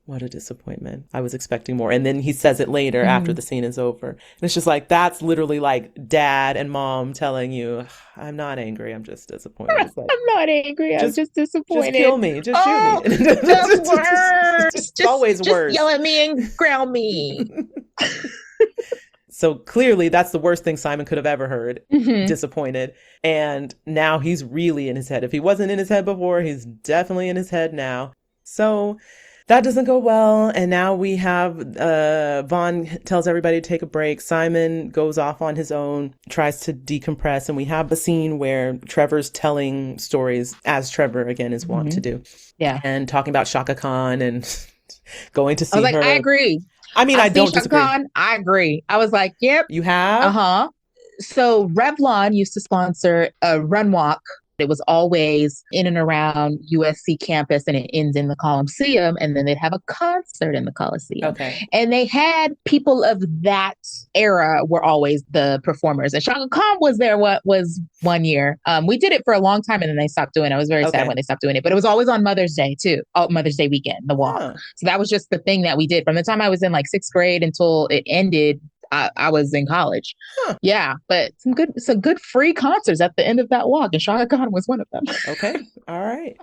what a disappointment. I was expecting more. And then he says it later after the scene is over. And it's just like, that's literally like dad and mom telling you, I'm not angry, I'm just disappointed. It's like, I'm not angry. I'm just disappointed. just kill me. Just shoot me. That's worse. It's always worse. Just yell at me and ground me. So clearly that's the worst thing Simon could have ever heard. Disappointed. And now he's really in his head. If he wasn't in his head before, he's definitely in his head now. So that doesn't go well. And now we have Vaughn tells everybody to take a break. Simon goes off on his own, tries to decompress. And we have the scene where Trevor's telling stories, as Trevor, again, is wont to do. Yeah. And talking about Shaka Khan and going to see I was like, her. I agree. I mean, I don't disagree. Khan, I agree. I was like, yep. You have? Uh-huh. So Revlon used to sponsor a run walk. It was always in and around USC campus, and it ends in the Coliseum, and then they'd have a concert in the Coliseum. Okay. And they had people of that era were always the performers. And Shaka Khan was there was one year. We did it for a long time, and then they stopped doing it. I was very sad when they stopped doing it. But it was always on Mother's Day, too. Mother's Day weekend, the walk. Huh. So that was just the thing that we did. From the time I was in like 6th grade until it ended, I was in college. Huh. Yeah, but some good free concerts at the end of that walk, and Shaka Khan was one of them. Okay. All right.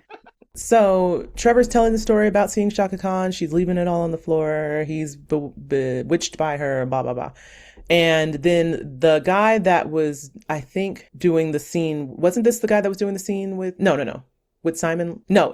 So Trevor's telling the story about seeing Shaka Khan. She's leaving it all on the floor. He's bewitched by her, blah, blah, blah. And then the guy that was, I think, doing the scene, wasn't this the guy that was doing the scene with, no. With Simon? No,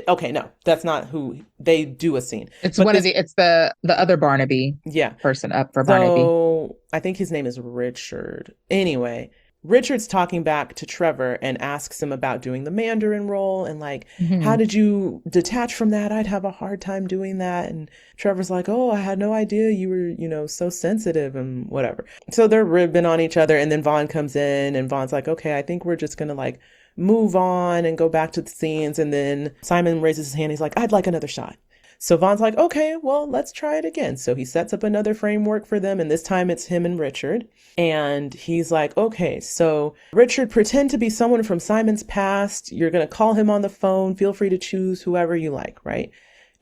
okay, no, that's not who they do a scene. It's it's the other Barnaby person up for Barnaby. So I think his name is Richard. Anyway, Richard's talking back to Trevor and asks him about doing the Mandarin role and like, how did you detach from that? I'd have a hard time doing that. And Trevor's like, oh, I had no idea you were, so sensitive and whatever. So they're ribbing on each other. And then Vaughn comes in and Vaughn's like, okay, I think we're just going to like move on and go back to the scenes. And then Simon raises his hand. He's like, I'd like another shot. So Vaughn's like, okay, well, let's try it again. So he sets up another framework for them. And this time it's him and Richard. And he's like, okay, so Richard, pretend to be someone from Simon's past. You're going to call him on the phone. Feel free to choose whoever you like, right?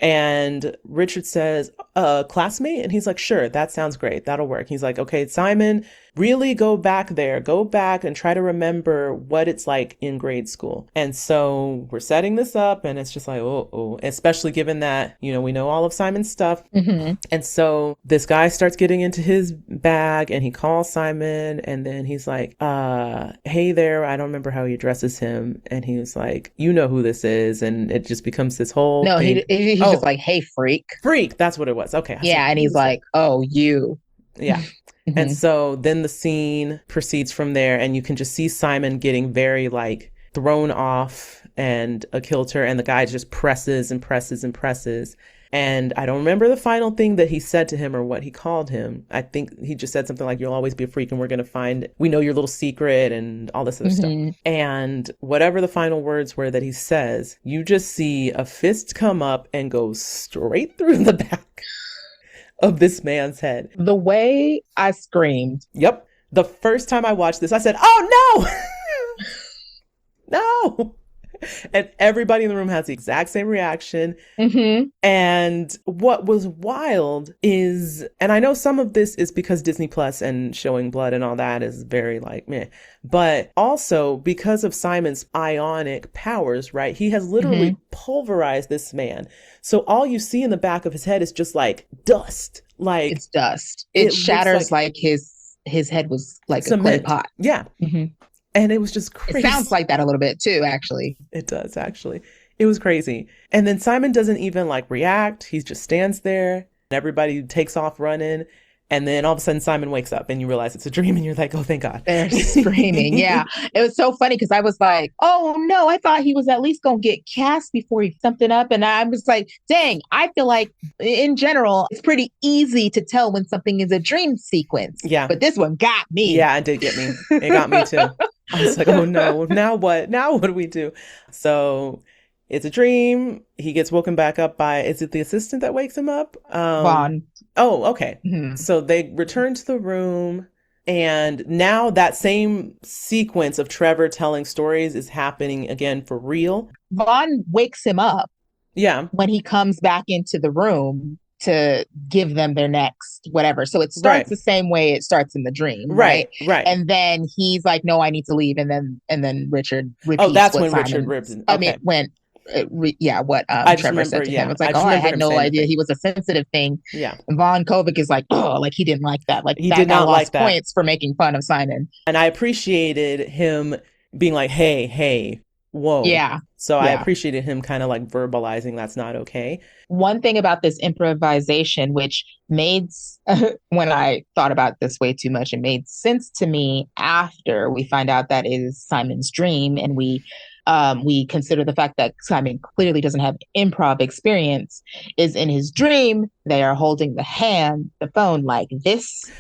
And Richard says, classmate? And he's like, sure, that sounds great. That'll work. He's like, okay, Simon, really go back there. Go back and try to remember what it's like in grade school. And so we're setting this up and it's just like, oh, especially given that, we know all of Simon's stuff. Mm-hmm. And so this guy starts getting into his bag and he calls Simon and then he's like, hey there. I don't remember how he addresses him. And he was like, you know who this is. And it just becomes this whole No, thing. he's just like, hey, freak. Freak. That's what it was. Okay. Yeah. And he's like, oh, you. Yeah. Mm-hmm. And so then the scene proceeds from there and you can just see Simon getting very like thrown off and a kilter and the guy just presses and presses and presses. And I don't remember the final thing that he said to him or what he called him. I think he just said something like, you'll always be a freak and we know your little secret and all this other stuff. And whatever the final words were that he says, you just see a fist come up and go straight through the back of this man's head. The way I screamed. Yep. The first time I watched this, I said, oh no, no. And everybody in the room has the exact same reaction. Mm-hmm. And what was wild is, and I know some of this is because Disney Plus and showing blood and all that is very like meh, but also because of Simon's ionic powers, right? He has literally pulverized this man. So all you see in the back of his head is just like dust. Like it's dust. It shatters like his head was like cement. A clay pot. Yeah. Mm-hmm. And it was just crazy. It sounds like that a little bit too, actually. It does, actually. It was crazy. And then Simon doesn't even like react. He just stands there. And everybody takes off running. And then all of a sudden Simon wakes up and you realize it's a dream and you're like, oh, thank God. They're screaming. Yeah. It was so funny because I was like, oh, no, I thought he was at least going to get cast before he something up. And I was like, dang, I feel like in general, it's pretty easy to tell when something is a dream sequence. Yeah. But this one got me. Yeah, it did get me. It got me too. I was like, oh no, now what? Now what do we do? So it's a dream. He gets woken back up by, is it the assistant that wakes him up? Vaughn. Oh, okay. Mm-hmm. So they return to the room and now that same sequence of Trevor telling stories is happening again for real. Vaughn wakes him up. Yeah. When he comes back into the room to give them their next whatever. So it starts the same way it starts in the dream. Right. And then he's like, no, I need to leave. And then Richard repeats. Oh, that's when Simon, Richard rips. Okay. I mean, when what Trevor said to him. It's like, I had no idea he was a sensitive thing. Yeah. And Von Kovak is like, oh, like he didn't like that. Like he that did not like that. Points for making fun of Simon. And I appreciated him being like, hey, whoa. Yeah. So I appreciated him kind of like verbalizing that's not okay. One thing about this improvisation, which made, when I thought about this way too much, it made sense to me after we find out that is Simon's dream. And we consider the fact that Simon clearly doesn't have improv experience, is in his dream, they are holding the phone like this.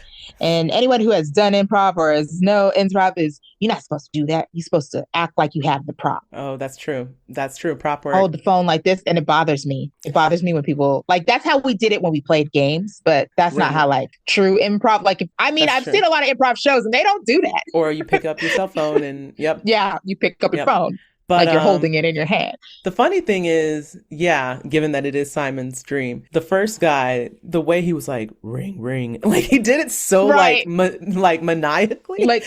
And anyone who has done improv or has no improv is, you're not supposed to do that. You're supposed to act like you have the prop. Oh, that's true. That's true. Prop work. Hold the phone like this. And it bothers me. It bothers me when people, like, that's how we did it when we played games, but that's not how, like, true improv. Like, I've seen a lot of improv shows and they don't do that. Or you pick up your cell phone and, yep. Yeah, you pick up your phone. But, like you're holding it in your hand. The funny thing is, given that it is Simon's dream, the first guy, the way he was like, ring, ring. Like he did it so like maniacally. Like,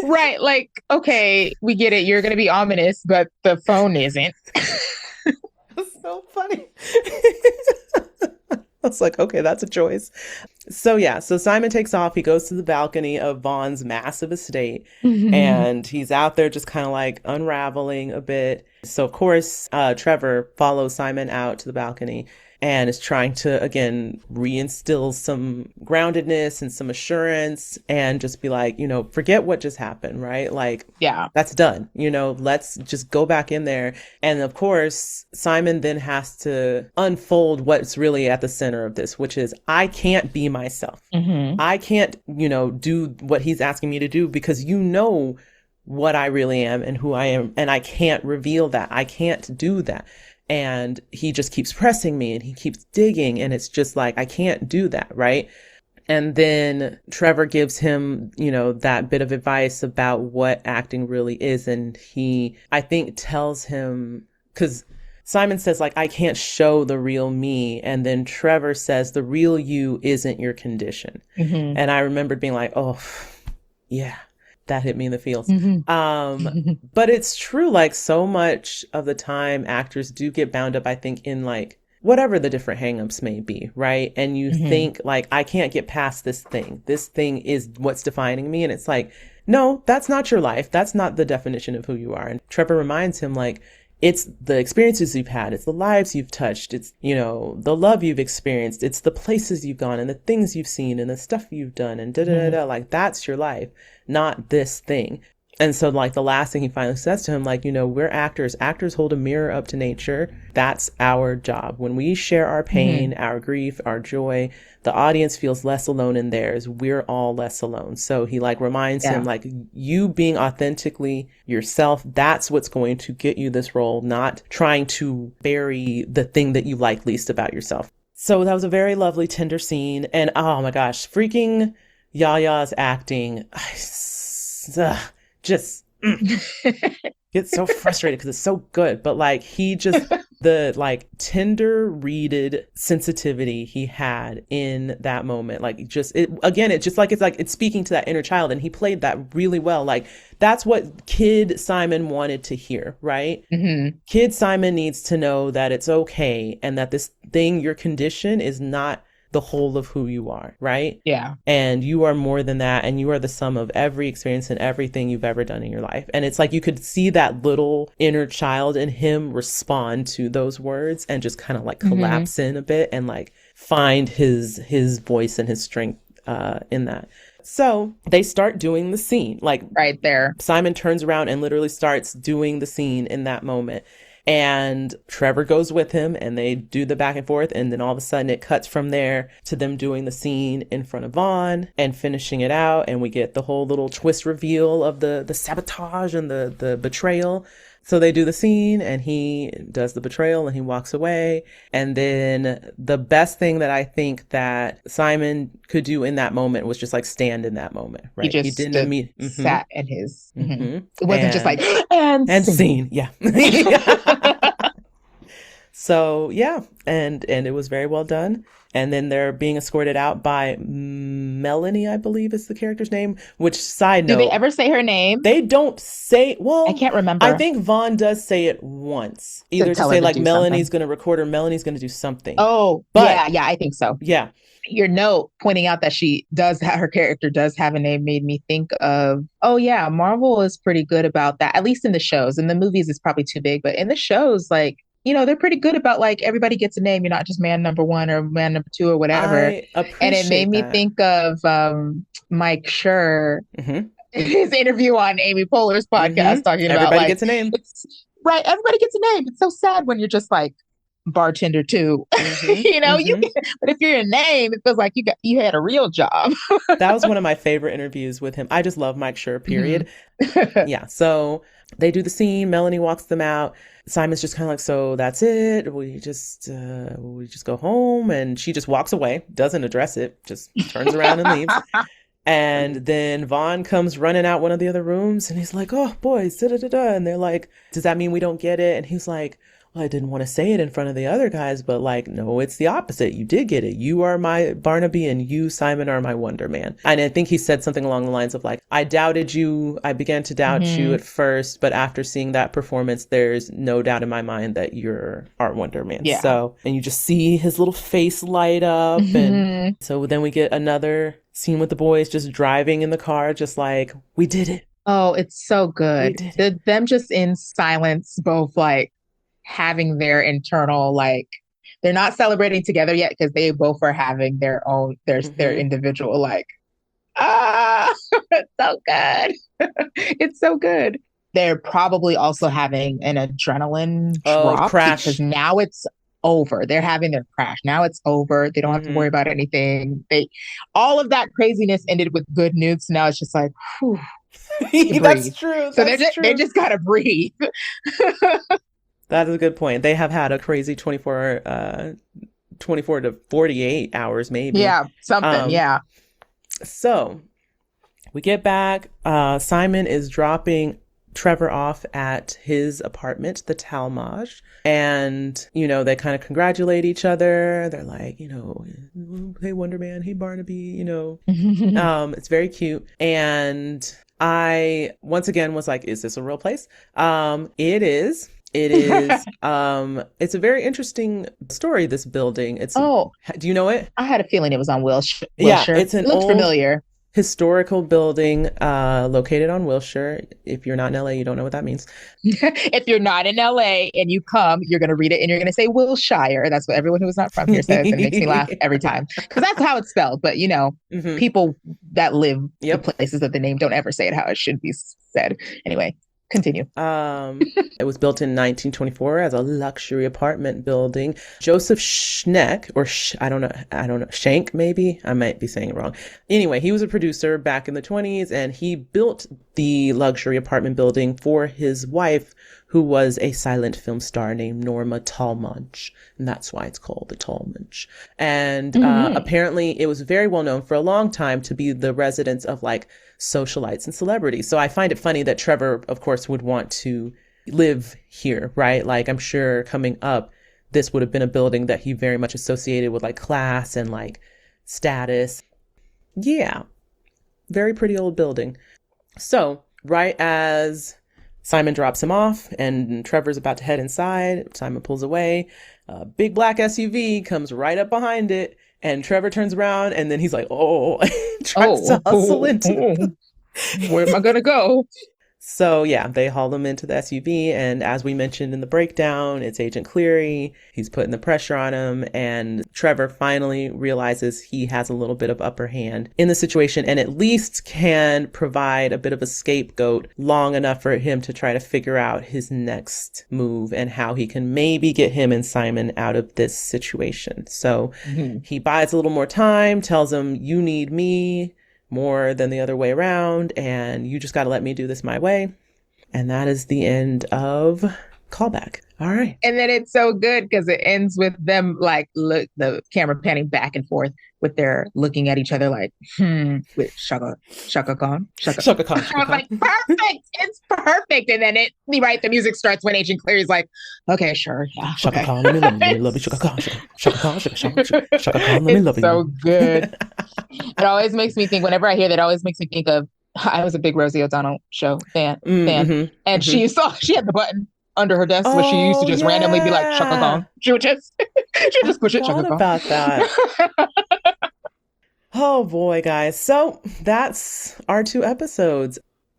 right. Like, okay, we get it. You're going to be ominous, but the phone isn't. That's so funny. I was like, okay, that's a choice. So Simon takes off. He goes to the balcony of Vaughn's massive estate and he's out there just kind of like unraveling a bit. So of course, Trevor follows Simon out to the balcony and is trying to, again, reinstill some groundedness and some assurance and just be like, forget what just happened, right? Like, that's done. Let's just go back in there. And of course, Simon then has to unfold what's really at the center of this, which is I can't be myself. I can't, do what he's asking me to do because what I really am and who I am. And I can't reveal that. I can't do that. And he just keeps pressing me and he keeps digging. And it's just like, I can't do that. Right. And then Trevor gives him, that bit of advice about what acting really is. And he, I think, tells him, because Simon says, like, I can't show the real me. And then Trevor says, the real you isn't your condition. Mm-hmm. And I remembered being like, oh, yeah, that hit me in the feels. Mm-hmm. But it's true. Like, so much of the time, actors do get bound up, I think, in like whatever the different hangups may be. Right. And you think like, I can't get past this thing. This thing is what's defining me. And it's like, no, that's not your life. That's not the definition of who you are. And Trevor reminds him, like, it's the experiences you've had. It's the lives you've touched. It's, the love you've experienced. It's the places you've gone and the things you've seen and the stuff you've done and like, that's your life, not this thing. And so like the last thing he finally says to him, like, we're actors. Actors hold a mirror up to nature. That's our job. When we share our pain, our grief, our joy, the audience feels less alone in theirs. We're all less alone. So he like reminds him, like, you being authentically yourself, that's what's going to get you this role, not trying to bury the thing that you like least about yourself. So that was a very lovely, tender scene. And oh my gosh, freaking Yaya's acting. Just get so frustrated because it's so good. But like he just, the like tender readed sensitivity he had in that moment, like just it's speaking to that inner child, and he played that really well. Like that's what kid Simon wanted to hear, right? Kid Simon needs to know that it's okay and that this thing, your condition, is not the whole of who you are, right? Yeah. And you are more than that. And you are the sum of every experience and everything you've ever done in your life. And it's like you could see that little inner child in him respond to those words and just kind of like collapse in a bit and like find his voice and his strength in that. So they start doing the scene, like right there. Simon turns around and literally starts doing the scene in that moment. And Trevor goes with him and they do the back and forth. And then all of a sudden it cuts from there to them doing the scene in front of Vaughn and finishing it out. And we get the whole little twist reveal of the sabotage and the betrayal. So they do the scene and he does the betrayal and he walks away. And then the best thing that I think that Simon could do in that moment was just like stand in that moment, right? He didn't sat in his, it wasn't just like, and scene. Yeah. So yeah. And it was very well done. And then they're being escorted out by Melanie, I believe is the character's name, which, side note. Do they ever say her name? They don't say, well. I can't remember. I think Vaughn does say it once. Either to say like Melanie's going to record or Melanie's going to do something. Oh, but, yeah, I think so. Yeah. Your note pointing out that her character does have a name made me think of, oh yeah, Marvel is pretty good about that, at least in the shows. In the movies, it's probably too big, but in the shows, like, they're pretty good about like everybody gets a name. You're not just man number one or man number two or whatever. And it made me think of Mike Schur, his interview on Amy Poehler's podcast, talking about everybody gets a name. Right, everybody gets a name. It's so sad when you're just like bartender too. But if you're a name, it feels like you had a real job. That was one of my favorite interviews with him. I just love Mike Schur, period. Yeah. So they do the scene. Melanie walks them out. Simon's just kind of like, so that's it. We just go home. And she just walks away, doesn't address it, just turns around and leaves. And then Vaughn comes running out one of the other rooms and he's like, oh, boys, da-da-da-da. And they're like, does that mean we don't get it? And he's like, well, I didn't want to say it in front of the other guys, but like, no, it's the opposite. You did get it. You are my Barnaby and you, Simon, are my Wonder Man. And I think he said something along the lines of like, I doubted you. I began to doubt you at first, but after seeing that performance, there's no doubt in my mind that you're our Wonder Man. Yeah. So, and you just see his little face light up. And so then we get another scene with the boys just driving in the car, just like, we did it. Oh, it's so good. Them just in silence, both like, having their internal, like, they're not celebrating together yet because they both are having their own, their individual, like, it's so good. It's so good. They're probably also having an adrenaline drop crash, because now it's over. They're having their crash. Now it's over. They don't have to worry about anything. All of that craziness ended with good news. Now it's just like, whew, that's true. So they just gotta breathe. That is a good point. They have had a crazy 24 to 48 hours, maybe. Yeah, something. Um, Yeah. so we get back. Simon is dropping Trevor off at his apartment, the Talmage. And, they kind of congratulate each other. They're like, hey, Wonder Man, hey, Barnaby, it's very cute. And I, once again, was like, is this a real place? It is. It is. It's a very interesting story, this building. Do you know it? I had a feeling it was on Wilshire. Yeah, it's an It looked old familiar. historical building located on Wilshire. If you're not in LA, you don't know what that means. If you're not in LA and you come, you're going to read it and you're going to say Wilshire. That's what everyone who's not from here says. And it makes me laugh every time because that's how it's spelled. But, people that live in places that the name don't ever say it how it should be said. Anyway, continue. It was built in 1924 as a luxury apartment building. Joseph Schneck, or I don't know, Schenk, maybe? I might be saying it wrong. Anyway, he was a producer back in the 20s, and he built the luxury apartment building for his wife, who was a silent film star named Norma Talmadge. And that's why it's called the Talmadge. And apparently it was very well known for a long time to be the residence of like socialites and celebrities. So I find it funny that Trevor, of course, would want to live here, right? Like I'm sure coming up, this would have been a building that he very much associated with like class and like status. Yeah. Very pretty old building. So right as Simon drops him off and Trevor's about to head inside, Simon pulls away. A big black SUV comes right up behind it, and Trevor turns around and then he's like, tries to hustle into where am I going to go? So yeah, they haul him into the SUV, and as we mentioned in the breakdown, it's Agent Cleary. He's putting the pressure on him, and Trevor finally realizes he has a little bit of upper hand in the situation and at least can provide a bit of a scapegoat long enough for him to try to figure out his next move and how he can maybe get him and Simon out of this situation. So he buys a little more time, tells him, you need me more than the other way around, and you just got to let me do this my way. And that is the end of Callback. All right. And then it's so good because it ends with them like the camera panning back and forth with their looking at each other like, with Shaka Khan. Shaka Khan. I was like, perfect. It's perfect. And then the music starts when Agent Cleary's like, okay, sure. Yeah. Shaka Khan, let me love you. Shaka Khan, Shaka Khan, Shaka Khan, let me love you. It's so good. It always makes me think, whenever I hear that, it always makes me think of, I was a big Rosie O'Donnell show fan. And she had the button under her desk where she used to just randomly be like, Shaka Khan. She would just push it, Shaka Khan. About that. Oh boy, guys. So that's our 2 episodes.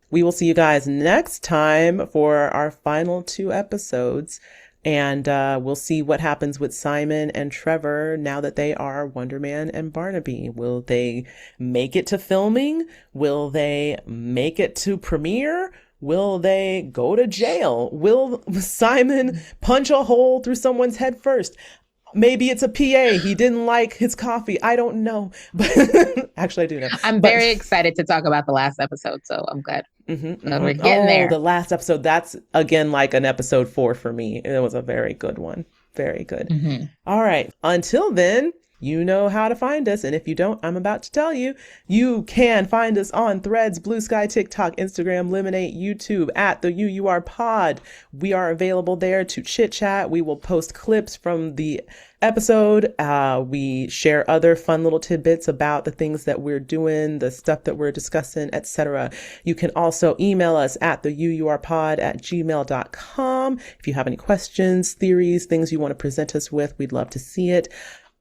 We will see you guys next time for our final 2 episodes. And we'll see what happens with Simon and Trevor now that they are Wonder Man and Barnaby. Will they make it to filming? Will they make it to premiere? Will they go to jail? Will Simon punch a hole through someone's head first? Maybe it's a PA. He didn't like his coffee. I don't know. But actually, I do know. I'm very excited to talk about the last episode, so I'm glad. We're getting there. The last episode, that's again like an episode 4 for me. It was a very good one. Very good. All right. Until then, you know how to find us. And if you don't, I'm about to tell you. You can find us on Threads, Blue Sky, TikTok, Instagram, Lemonade, YouTube at the UUR Pod. We are available there to chit chat. We will post clips from the episode. We share other fun little tidbits about the things that we're doing, the stuff that we're discussing, etc. You can also email us at the UURpod@gmail.com. If you have any questions, theories, things you want to present us with, we'd love to see it.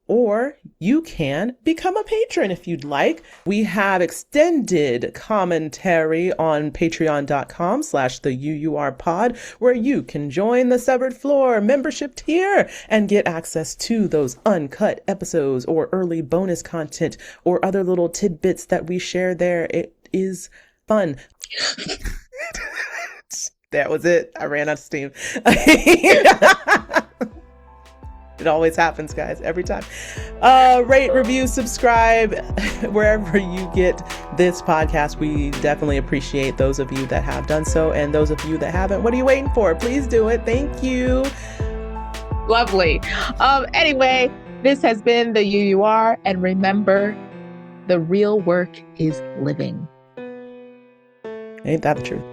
Or you can become a patron if you'd like. We have extended commentary on patreon.com/the UUR where you can join the Severed Floor membership tier and get access to those uncut episodes or early bonus content or other little tidbits that we share there. It is fun. That was it. I ran out of steam. It always happens, guys, every time. Rate, review, subscribe wherever you get this podcast. We definitely appreciate those of you that have done so, and those of you that haven't, what are you waiting for? Please do it. Thank you. Lovely. Anyway, this has been the UUR, and remember, the real work is living. Ain't that the truth?